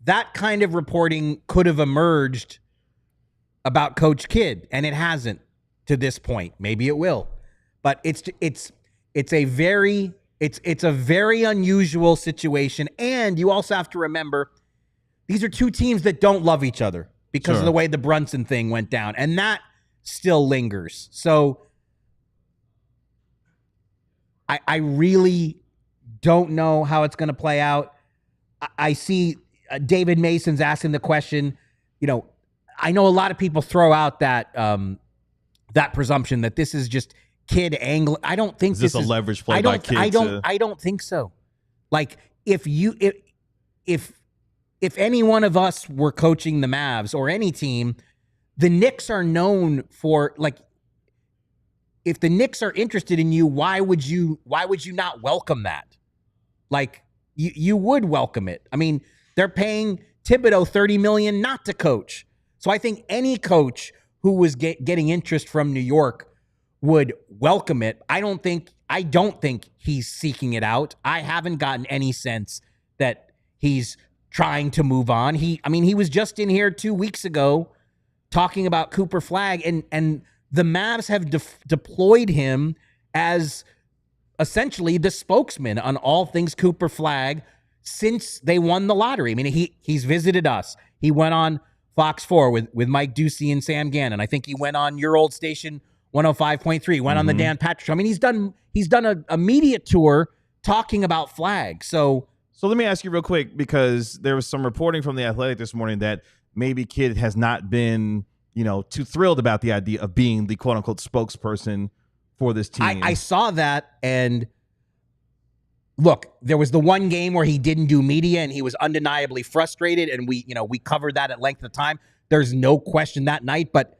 That kind of reporting could have emerged about Coach Kidd, and it hasn't to this point. Maybe it will. But it's a very unusual situation. And you also have to remember, these are two teams that don't love each other because of the way the Brunson thing went down. And that still lingers. So I really don't know how it's going to play out. I see David Mason's asking the question, I know a lot of people throw out that that presumption that this is just Kidd angling. I don't think this is a leverage play by Kidd. I don't think so. Like if any one of us were coaching the Mavs or any team, the Knicks are known for, like, if the Knicks are interested in you, why would you not welcome that? Like you would welcome it. I mean, they're paying Thibodeau $30 million not to coach. So I think any coach who was getting interest from New York would welcome it. I don't think he's seeking it out. I haven't gotten any sense that he's trying to move on. He was just in here 2 weeks ago talking about Cooper Flagg, and the Mavs have deployed him as essentially the spokesman on all things Cooper Flagg since they won the lottery. I mean, he's visited us. He went on Fox 4 with Mike Ducey and Sam Gannon. I think he went on your old station 105.3. Went on the Dan Patrick Show. I mean, he's done a media tour talking about Flagg. So let me ask you real quick, because there was some reporting from The Athletic this morning that maybe Kidd has not been, too thrilled about the idea of being the quote-unquote spokesperson for this team. I saw that, and look, there was the one game where he didn't do media, and he was undeniably frustrated, and we covered that at length of time. There's no question that night, but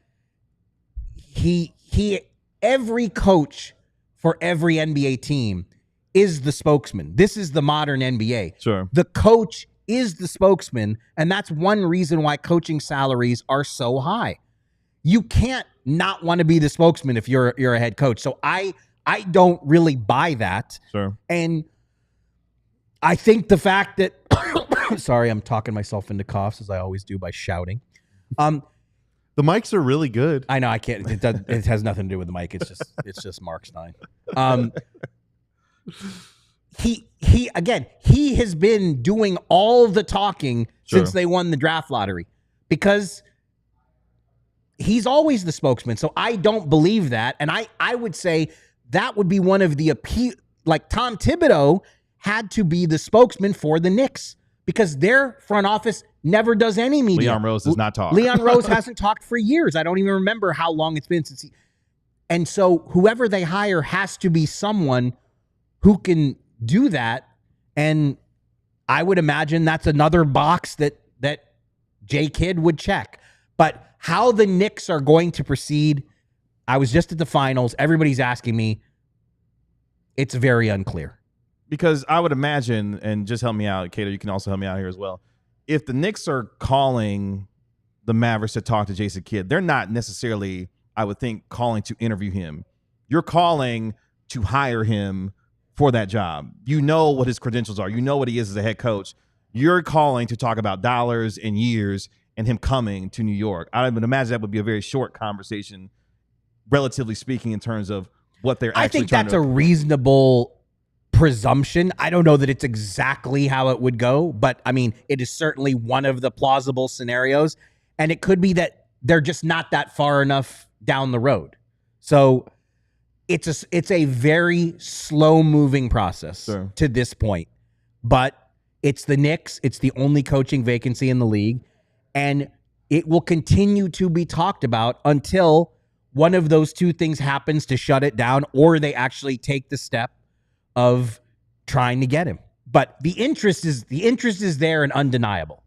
every coach for every NBA team is the spokesman. This is the modern NBA. Sure. The coach is the spokesman, and that's one reason why coaching salaries are so high. You can't not want to be the spokesman if you're a head coach. So I don't really buy that. Sure. And I think the fact that sorry, I'm talking myself into coughs as I always do by shouting. The mics are really good. I know I can't. It has nothing to do with the mic. It's just Mark Stein. He has been doing all the talking since they won the draft lottery, because he's always the spokesman. So I don't believe that. And I would say that would be one of the appeal. Like Tom Thibodeau had to be the spokesman for the Knicks because their front office never does any media. Leon Rose does not talk. Leon Rose hasn't talked for years. I don't even remember how long it's been since he. And so whoever they hire has to be someone who can do that. And I would imagine that's another box that Jay Kidd would check. But how the Knicks are going to proceed, I was just at the finals. Everybody's asking me. It's very unclear. Because I would imagine, and just help me out, Cato, you can also help me out here as well. If the Knicks are calling the Mavericks to talk to Jason Kidd, they're not necessarily, I would think, calling to interview him. You're calling to hire him for that job. You know what his credentials are. You know what he is as a head coach. You're calling to talk about dollars and years and him coming to New York. I would imagine that would be a very short conversation, relatively speaking, in terms of what they're actually trying to. I think that's a reasonable presumption. I don't know that it's exactly how it would go, but I mean, it is certainly one of the plausible scenarios. And it could be that they're just not that far enough down the road. So it's a very slow moving process to this point, but it's the Knicks. It's the only coaching vacancy in the league, and it will continue to be talked about until one of those two things happens to shut it down, or they actually take the step of trying to get him. But the interest is there and undeniable.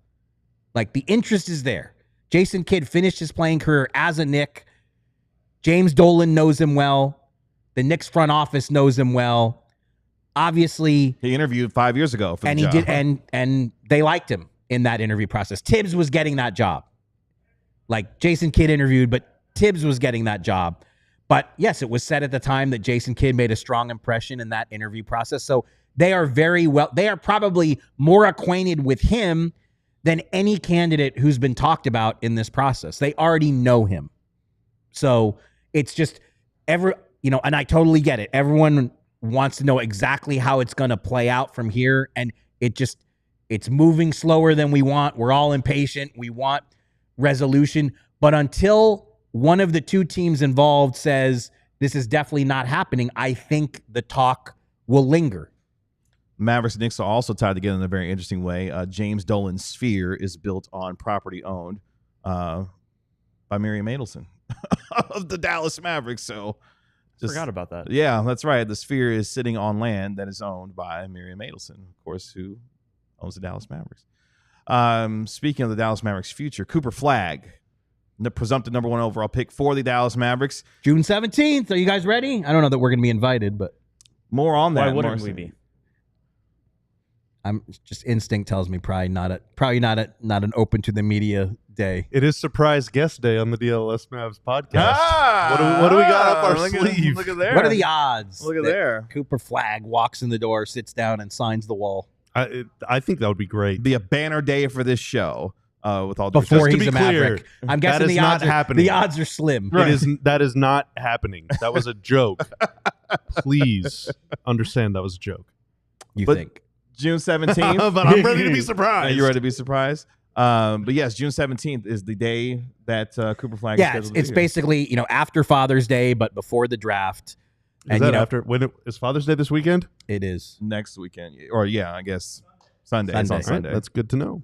Like, the interest is there. Jason Kidd finished his playing career as a Knick. James Dolan knows him well. The Knicks front office knows him well. Obviously, he interviewed 5 years ago for the job. He did, and they liked him in that interview process. Tibbs was getting that job. Like, Jason Kidd interviewed, but Tibbs was getting that job. But yes, it was said at the time that Jason Kidd made a strong impression in that interview process. So they are probably more acquainted with him than any candidate who's been talked about in this process. They already know him. So it's just and I totally get it. Everyone wants to know exactly how it's going to play out from here. And it's moving slower than we want. We're all impatient. We want resolution. But until one of the two teams involved says this is definitely not happening, I think the talk will linger. Mavericks and Knicks are also tied together in a very interesting way. James Dolan's sphere is built on property owned by Miriam Adelson of the Dallas Mavericks. So forgot about that. Yeah, that's right. The sphere is sitting on land that is owned by Miriam Adelson, of course, who owns the Dallas Mavericks. Speaking of the Dallas Mavericks' future, Cooper Flagg, the presumptive number 1 overall pick for the Dallas Mavericks. June 17th. Are you guys ready? I don't know that we're going to be invited, but more on that. Why wouldn't we be? I'm just instinct tells me probably not an open to the media day. It is surprise guest day on the DLLS Mavs podcast. What do we got up our sleeve? Look at there. What are the odds? Look at there. Cooper Flagg walks in the door, sits down, and signs the wall. I think that would be great. Be a banner day for this show. With all before he's a Maverick, I'm guessing the odds the odds are slim. Right. That is not happening. That was a joke. Please understand that was a joke. You think? June 17th. But I'm ready to be surprised. Are you ready to be surprised? But yes, June 17th is the day that Cooper Flagg is scheduled it's basically, after Father's Day, but before the draft. Is that after? Is Father's Day this weekend? It is. Next weekend. Or, I guess Sunday. It's on Sunday. Right, that's good to know.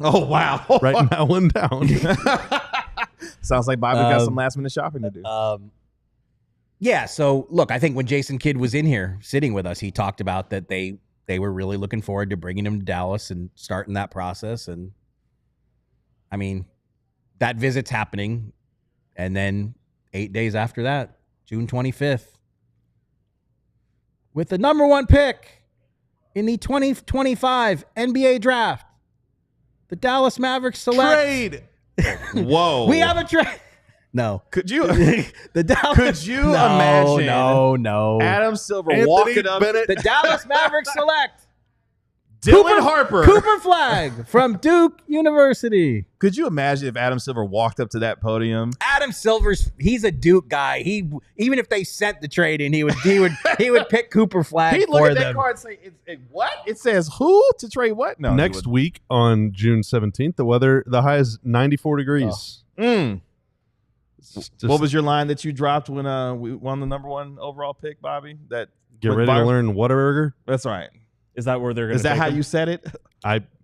Oh, wow. Writing that one down. Sounds like Bobby got some last-minute shopping to do. Yeah, so, look, I think when Jason Kidd was in here sitting with us, he talked about that they were really looking forward to bringing him to Dallas and starting that process. And, I mean, that visit's happening. And then 8 days after that, June 25th, with the number 1 pick in the 2025 NBA draft, the Dallas Mavericks select. Trade. Whoa. We have a trade. No. Could you imagine? No. Adam Silver walking up. The Dallas Mavericks select Harper. Cooper Flagg from Duke University. Could you imagine if Adam Silver walked up to that podium? Adam Silver's he's a Duke guy. Even if they sent the trade in, he would pick Cooper Flagg. He'd look at that card and say, "What? It says who to trade what?" No. Next week on June 17th, the high is 94 degrees. What was your line that you dropped when we won the number 1 overall pick, Bobby? That get ready to learn Whataburger. That's right. Is that where they're going to? Is that how you said it?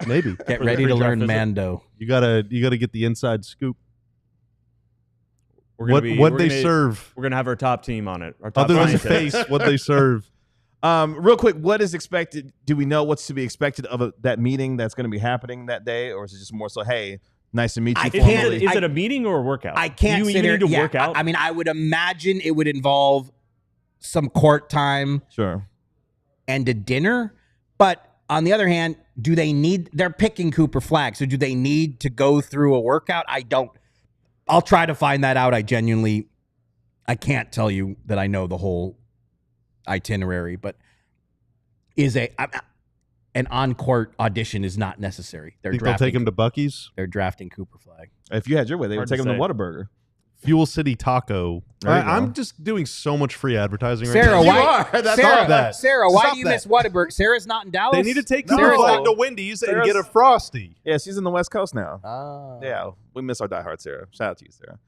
Maybe. Get ready to learn Mando. You gotta get the inside scoop. What they serve? We're gonna have our top team on it. Our top other than the face, what they serve. Real quick, what is expected? Do we know what's to be expected of that meeting that's going to be happening that day, or is it just more so, hey, nice to meet you? Is it a meeting or a workout? I can't. You need to work out. I mean, I would imagine it would involve some court time, and a dinner. But on the other hand, they're picking Cooper Flagg, so do they need to go through a workout? I'll try to find that out. I can't tell you that I know the whole itinerary, but an on-court audition is not necessary. Think they'll take him to Buc-ee's? They're drafting Cooper Flagg. If you had your way, they would take him to Whataburger. Fuel City Taco. There you go. I'm just doing so much free advertising right Sarah, now. why? Sarah, why Stop do you that. miss Whataburger? Sarah's not in Dallas. They need to take No. Cooper Flagg to Wendy's and get a Frosty. Yeah, she's in the West Coast now. Oh. Yeah, we miss our diehard Sarah. Shout out to you, Sarah.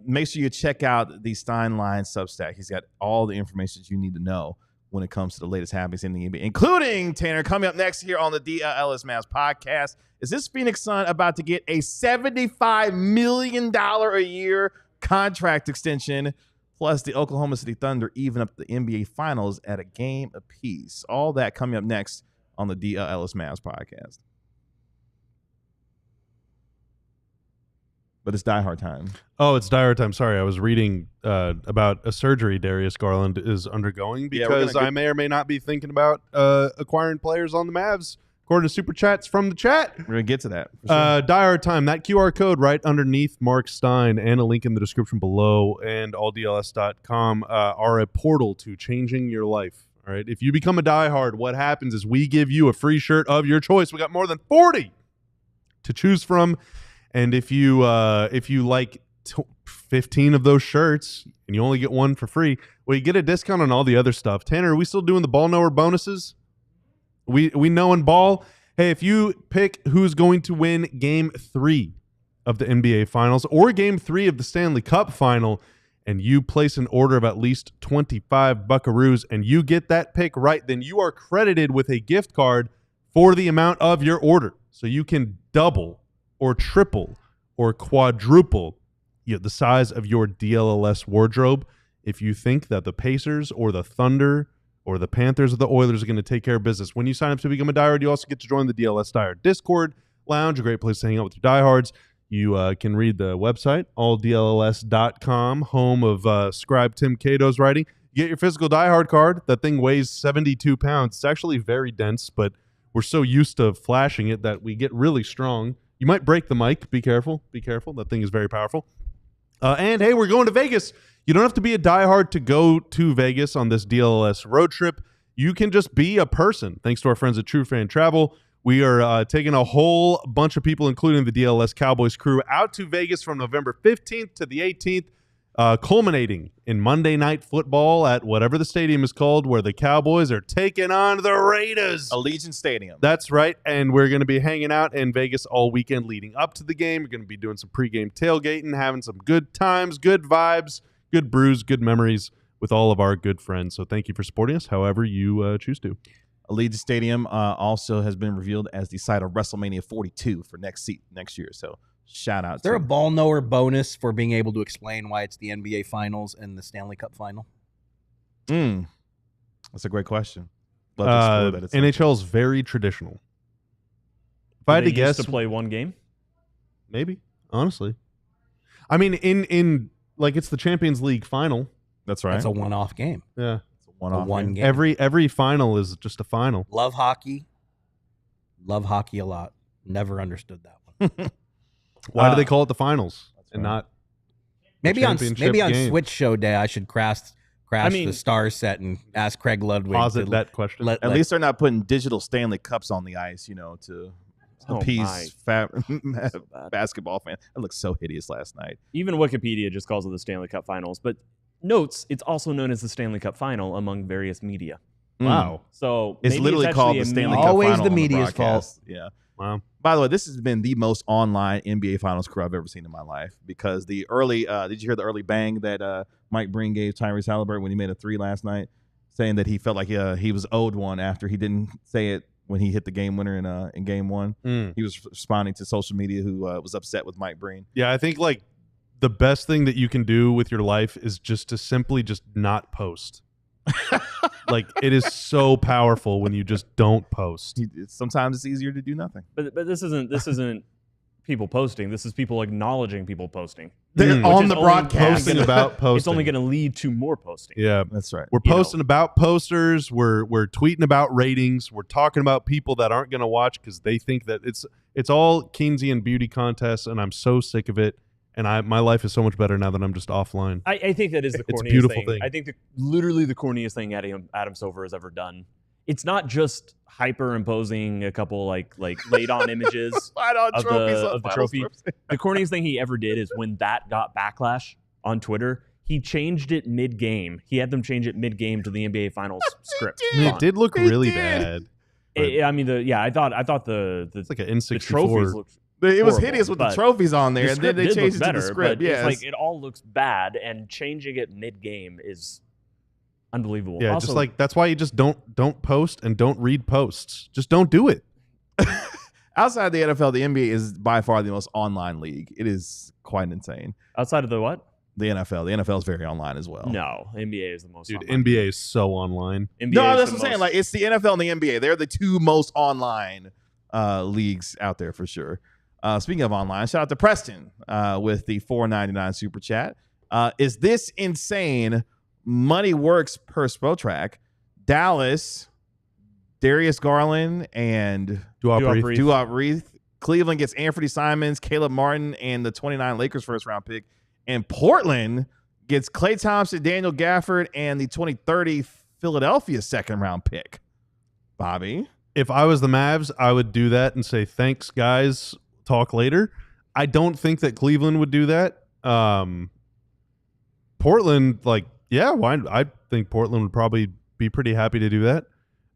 Make sure you check out the Steinline Substack. He's got all the information you need to know when it comes to the latest happenings in the NBA, including, Tanner, coming up next here on the DLLS Mavs podcast. Is this Phoenix Sun about to get a $75 million a year contract extension? Plus, the Oklahoma City Thunder even up the NBA Finals at a game apiece. All that coming up next on the DLLS Mavs podcast. But it's diehard time. Oh, it's diehard time. Sorry, I was reading about a surgery Darius Garland is undergoing because I may or may not be thinking about acquiring players on the Mavs, according to Super Chats from the chat. We're going to get to that. For sure. Diehard time. That QR code right underneath Mark Stein and a link in the description below and alldls.com are a portal to changing your life. All right. If you become a diehard, what happens is we give you a free shirt of your choice. We got more than 40 to choose from. And if you like 15 of those shirts and you only get one for free, well, you get a discount on all the other stuff. Tanner, are we still doing the ball knower bonuses? We know in ball, hey, if you pick who's going to win Game 3 of the NBA Finals or Game 3 of the Stanley Cup Final, and you place an order of at least 25 buckaroos and you get that pick right, then you are credited with a gift card for the amount of your order. So you can double or triple or quadruple the size of your DLLS wardrobe if you think that the Pacers or the Thunder or the Panthers or the Oilers are going to take care of business. When you sign up to become a diehard, you also get to join the DLS Diehard Discord Lounge, a great place to hang out with your diehards. You can read the website, alldlls.com, home of scribe Tim Cato's writing. You get your physical diehard card. That thing weighs 72 pounds. It's actually very dense, but we're so used to flashing it that we get really strong. You might break the mic. Be careful. Be careful. That thing is very powerful. And, hey, we're going to Vegas. You don't have to be a diehard to go to Vegas on this DLLS road trip. You can just be a person. Thanks to our friends at True Fan Travel, we are taking a whole bunch of people, including the DLS Cowboys crew, out to Vegas from November 15th to the 18th, culminating in Monday Night Football at whatever the stadium is called, where the Cowboys are taking on the Raiders. Allegiant Stadium. That's right, and we're going to be hanging out in Vegas all weekend leading up to the game. We're going to be doing some pregame tailgating, having some good times, good vibes, good brews, good memories with all of our good friends. So thank you for supporting us however you choose to. Allegiant Stadium also has been revealed as the site of WrestleMania 42 for next year. So shout out. Is there a ball knower bonus for being able to explain why it's the NBA Finals and the Stanley Cup Final? That's a great question. Love to explore that. NHL is very traditional. If I had to guess, to play one game, maybe. Honestly, I mean, in like it's the Champions League final. That's right. It's a one-off game. Yeah, it's a one-off one game. Every final is just a final. Love hockey. Love hockey a lot. Never understood that one. Why do they call it the finals and not maybe on game? Switch Show Day I should crash the Stars set and ask Craig Ludwig posit that question. At least they're not putting digital Stanley Cups on the ice, to appease basketball fans. It looked so hideous last night. even Wikipedia just calls it the Stanley Cup Finals, but notes it's also known as the Stanley Cup Final among various media. Wow. So it's literally called the Stanley Cup always Final. The media's fault. Yeah. Wow. By the way, this has been the most online NBA Finals crew I've ever seen in my life because the early did you hear the early bang that Mike Breen gave Tyrese Halliburton when he made a 3 last night, saying that he felt like he was owed one after he didn't say it when he hit the game winner in game 1. He was responding to social media who was upset with Mike Breen. Yeah, I think like the best thing that you can do with your life is just to simply just not post. Like it is so powerful when you just don't post. Sometimes it's easier to do nothing. But this isn't people posting. This is people acknowledging people posting. They're on the broadcast posting about posting. It's only going to lead to more posting. Yeah, that's right. We're posting about posters. We're tweeting about ratings. We're talking about people that aren't going to watch because they think that it's all Keynesian beauty contests, and I'm so sick of it. And my life is so much better now that I'm just offline. I think that is the corniest it's a beautiful thing. I think literally the corniest thing Adam Silver has ever done it's not just hyperimposing a couple like laid on images of the trophy. The corniest thing he ever did is when that got backlash on Twitter, he changed it mid-game. He had them change it mid-game to the NBA Finals script. It did look really bad. I thought it's like an N64. the trophies looked it was hideous with the trophies on there, and then they changed it to the script. Yeah, it's like it all looks bad, and changing it mid-game is unbelievable. Yeah, also, just like that's why you just don't post and don't read posts. Just don't do it. Outside of the NFL, the NBA is by far the most online league. It is quite insane. Outside of the what? The NFL. The NFL is very online as well. No, NBA is the most. Dude, NBA is so online. No, that's what I'm saying. Like, it's the NFL and the NBA. They're the two most online leagues out there for sure. Speaking of online, shout out to Preston with the $4.99 super chat. Is this insane? Money works per Spotrac. Dallas, Darius Garland, and Duop Reith. Cleveland gets Anthony Simons, Caleb Martin, and the 29 Lakers first round pick. And Portland gets Klay Thompson, Daniel Gafford, and the 2030 Philadelphia second round pick. Bobby? If I was the Mavs, I would do that and say, thanks, guys. Talk later. I don't think that Cleveland would do that. Portland, I think Portland would probably be pretty happy to do that.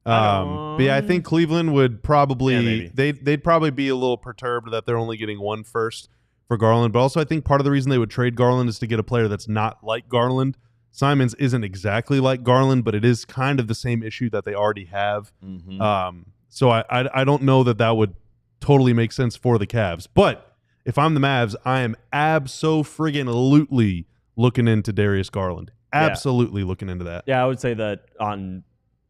But yeah, I think Cleveland would probably they'd probably be a little perturbed that they're only getting one first for Garland. But also I think part of the reason they would trade Garland is to get a player that's not like Garland. Simons isn't exactly like Garland, but it is kind of the same issue that they already have. Mm-hmm. So I don't know that would totally make sense for the Cavs. But if I'm the Mavs, I am abso-friggin-lutely looking into Darius Garland. Absolutely looking into that. Yeah, I would say that on,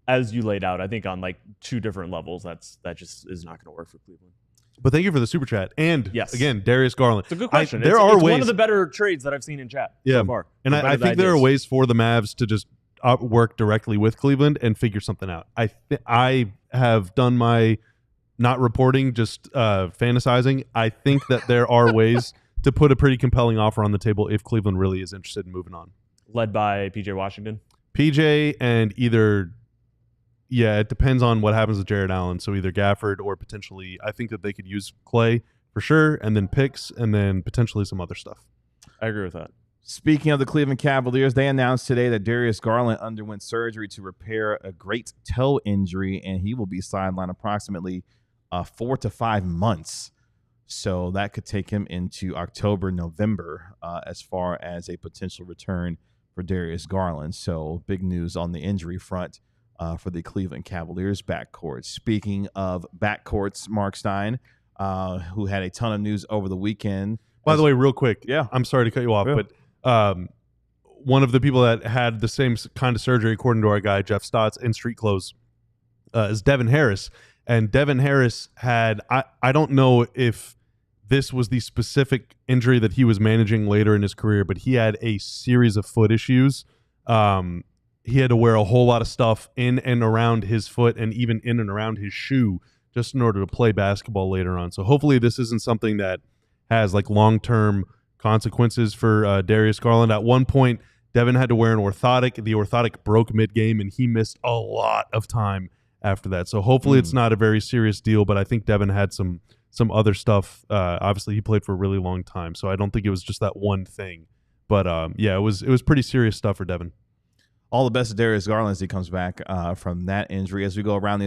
as you laid out, I think on like two different levels, that just is not going to work for Cleveland. But thank you for the super chat. And again, Darius Garland. It's a good question. There are ways. One of the better trades that I've seen in chat so far. And I think there are ways for the Mavs to just work directly with Cleveland and figure something out. I have done my not reporting, just fantasizing. I think that there are ways to put a pretty compelling offer on the table if Cleveland really is interested in moving on. Led by PJ Washington? PJ and either... Yeah, it depends on what happens with Jared Allen. So either Gafford or potentially, I think that they could use Klay for sure, and then picks, and then potentially some other stuff. I agree with that. Speaking of the Cleveland Cavaliers, they announced today that Darius Garland underwent surgery to repair a great toe injury, and he will be sidelined approximately 4 to 5 months. So that could take him into October, November, as far as a potential return for Darius Garland. So big news on the injury front. For the Cleveland Cavaliers backcourt. Speaking of backcourts, Mark Stein, who had a ton of news over the weekend. By the way, real quick, I'm sorry to cut you off, but one of the people that had the same kind of surgery, according to our guy Jeff Stotts in Street Clothes, is Devin Harris. And Devin Harris had, I don't know if this was the specific injury that he was managing later in his career, but he had a series of foot issues. He had to wear a whole lot of stuff in and around his foot and even in and around his shoe just in order to play basketball later on. So hopefully this isn't something that has like long-term consequences for Darius Garland. At one point, Devin had to wear an orthotic. The orthotic broke mid-game, and he missed a lot of time after that. So hopefully it's not a very serious deal, but I think Devin had some other stuff. Obviously, he played for a really long time, so I don't think it was just that one thing. But it was pretty serious stuff for Devin. All the best to Darius Garland as he comes back from that injury. As we go around the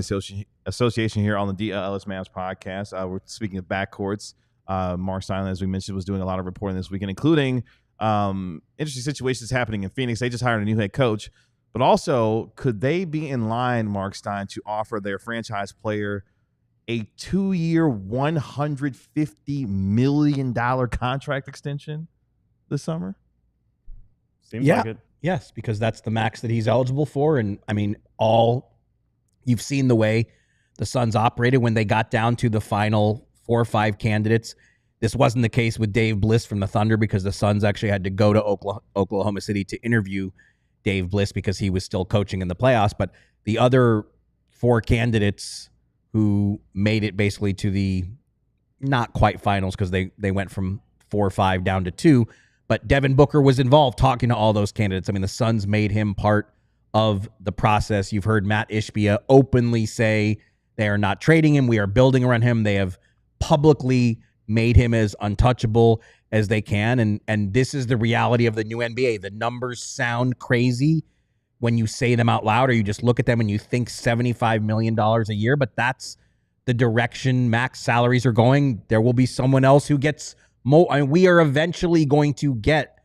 association here on the DLLS Mavs podcast, we're speaking of backcourts. Mark Stein, as we mentioned, was doing a lot of reporting this weekend, including interesting situations happening in Phoenix. They just hired a new head coach. But also, could they be in line, Mark Stein, to offer their franchise player a 2-year, $150 million contract extension this summer? Seems like it. Yes, because that's the max that he's eligible for. And I mean, you've seen the way the Suns operated when they got down to the final 4 or 5 candidates. This wasn't the case with Dave Bliss from the Thunder because the Suns actually had to go to Oklahoma City to interview Dave Bliss because he was still coaching in the playoffs. But the other 4 candidates who made it basically to the not quite finals because they went from 4 or 5 down to 2. But Devin Booker was involved talking to all those candidates. I mean, the Suns made him part of the process. You've heard Matt Ishbia openly say they are not trading him. We are building around him. They have publicly made him as untouchable as they can. And this is the reality of the new NBA. The numbers sound crazy when you say them out loud, or you just look at them and you think $75 million a year, but that's the direction max salaries are going. There will be someone else who gets more. I mean, we are eventually going to get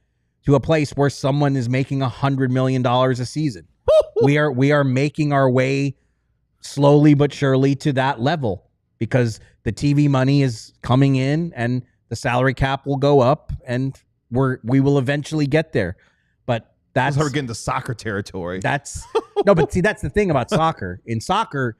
to a place where someone is making $100 million a season. we are making our way slowly but surely to that level because the TV money is coming in and the salary cap will go up and we will eventually get there. But that's how we're getting to soccer territory. But see, that's the thing about soccer. In soccer,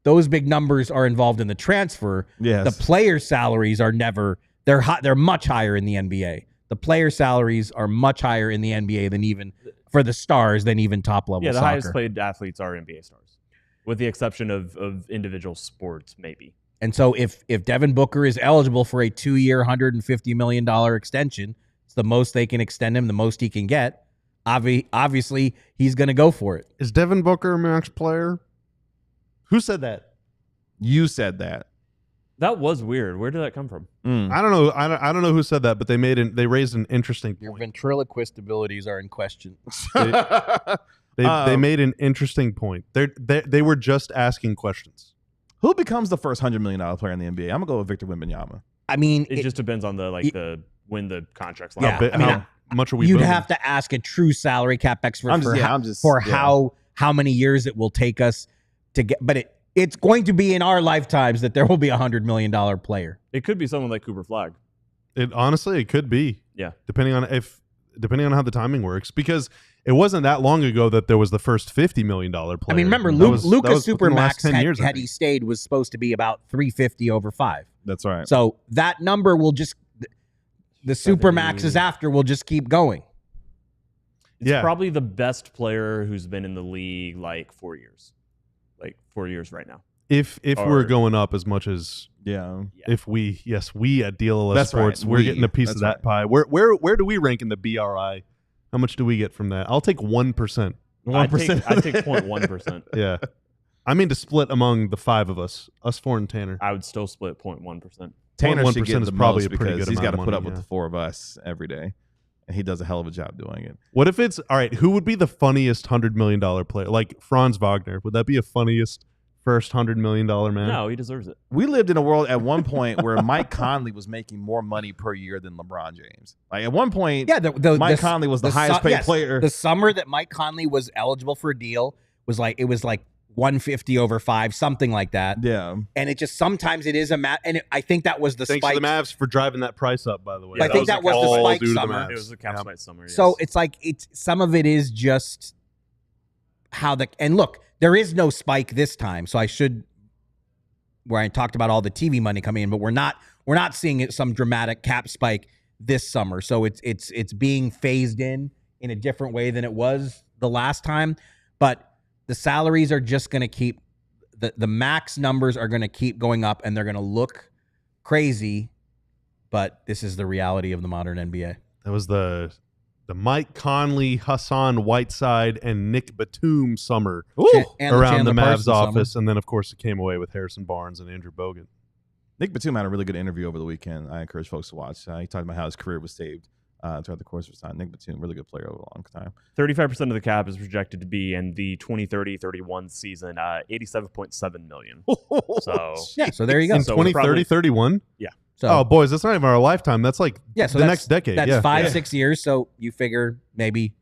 those big numbers are involved in the transfer. Yes. The player salaries are never. They're much higher in the NBA. The player salaries are much higher in the NBA than even for the stars than even top level. Yeah, the soccer. highest paid athletes are NBA stars, with the exception of individual sports, maybe. And so if Devin Booker is eligible for a 2-year, $150 million extension, it's the most they can extend him, the most he can get. Obviously, he's going to go for it. Is Devin Booker a max player? Who said that? You said that. That was weird. Where did that come from? I don't know. I don't know who said that, but they raised an interesting point. Your ventriloquist abilities are in question. They made an interesting point. They were just asking questions. Who becomes the first $100 million player in the NBA? I'm gonna go with Victor Wembanyama. I mean, It just depends on the when the contract's Yeah, live. How much are we? you'd booming? have to ask a true salary cap expert for how many years it will take us to get. But it's going to be in our lifetimes that there will be a $100 million player. It could be someone like Cooper Flagg. Honestly, it could be. Yeah. Depending on how the timing works, because it wasn't that long ago that there was the first $50 million player. I mean, remember Luka Supermax had he stayed was supposed to be about $350 over 5. That's right. So that number will just the Supermaxes after will just keep going. It's probably the best player who's been in the league like 4 years. Like 4 years right now. If we're going up as much as if we at DLLS That's Sports right. we're getting a piece of that pie. Where do we rank in the BRI? How much do we get from that? I'll take 1%. 1%. I take 0.1%. Yeah. I mean to split among the 5 of us 4 and Tanner. I would still split 0.1%. Tanner should get is the probably most a pretty because good he's got to amount put of up money, with the 4 of us every day, and he does a hell of a job doing it. What if it's all right? Who would be the funniest $100 million player? Like Franz Wagner? Would that be a funniest first $100 million man? No, he deserves it. We lived in a world at one point where Mike Conley was making more money per year than LeBron James. Like at one point, Mike Conley was the highest paid player. The summer that Mike Conley was eligible for a deal was like 150 over 5, something like that. Yeah, and it just sometimes it is a and I think that was the Thanks spike. to the Mavs for driving that price up. By the way, I think that was the spike summer. It was the cap spike summer. Yes. So it's like some of it is just how and look, there is no spike this time. So where I talked about all the TV money coming in, but we're not seeing some dramatic cap spike this summer. So it's being phased in a different way than it was the last time, but the salaries are just going to keep the max numbers are going to keep going up, and they're going to look crazy. But this is the reality of the modern NBA. That was the Mike Conley, Hassan Whiteside, and Nick Batum summer around the Mavs office, and then of course it came away with Harrison Barnes and Andrew Bogut. Nick Batum had a really good interview over the weekend. I encourage folks to watch. He talked about how his career was saved throughout the course of his time. Nick Batum, really good player over a long time. 35% of the cap is projected to be in the 2030-31 season, $87.7 million. So there you go. In 2030-31? Yeah. So, boys, that's not even our lifetime. That's like so the next decade. That's 5-6 years. So you figure maybe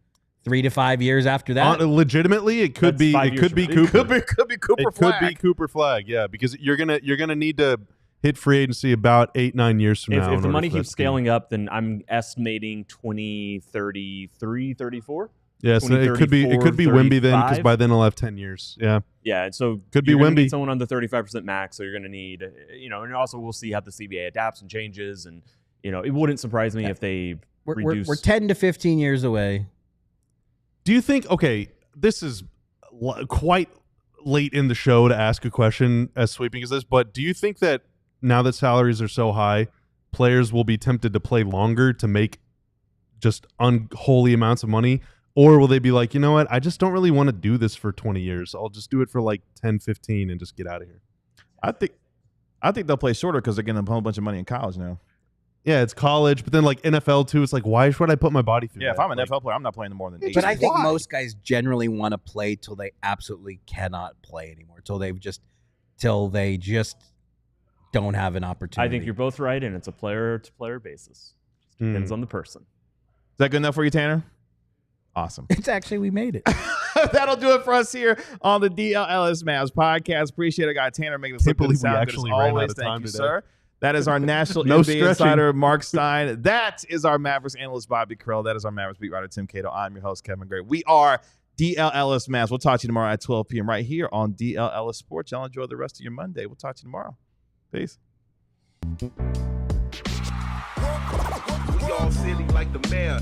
3 to 5 years after that. Legitimately, it could be Cooper. Could be Cooper It could be Cooper Flagg. Yeah, because you're gonna need to hit free agency about 8-9 years from now. If the money keeps scaling up, then I'm estimating 2033, 34. Yeah, so it could be Wemby then, because by then he'll have 10 years. Yeah. Yeah, and so could be you're Wemby. Need someone on the 35% max, so you're going to need, and also we'll see how the CBA adapts and changes, and it wouldn't surprise me if they reduce. We're 10 to 15 years away. Do you think? Okay, this is quite late in the show to ask a question as sweeping as this, but do you think that now that salaries are so high, players will be tempted to play longer to make just unholy amounts of money? Or will they be like, you know what? I just don't really want to do this for 20 years. I'll just do it for like 10, 15 and just get out of here. I think they'll play shorter because they're getting a whole bunch of money in college now. Yeah, it's college, but then like NFL too. It's like, why should I put my body through? Yeah, that? if I'm an like, NFL player, I'm not playing more than 8. But I think most guys generally want to play till they absolutely cannot play anymore, till they just don't have an opportunity. I think you're both right, and it's a player-to-player basis. Depends on the person. Is that good enough for you, Tanner? Awesome. It's actually, we made it. That'll do it for us here on the DLLS Mavs podcast. Appreciate it, guy Tanner, making this look good and sound good as always. Thank you, sir. That is our national NBA insider, Mark Stein. That is our Mavericks analyst, Bobby Krill. That is our Mavericks beat writer, Tim Cato. I'm your host, Kevin Gray. We are DLLS Mavs. We'll talk to you tomorrow at 12 p.m. right here on DLLS Sports. Y'all enjoy the rest of your Monday. We'll talk to you tomorrow. Peace. We all silly like the mayor.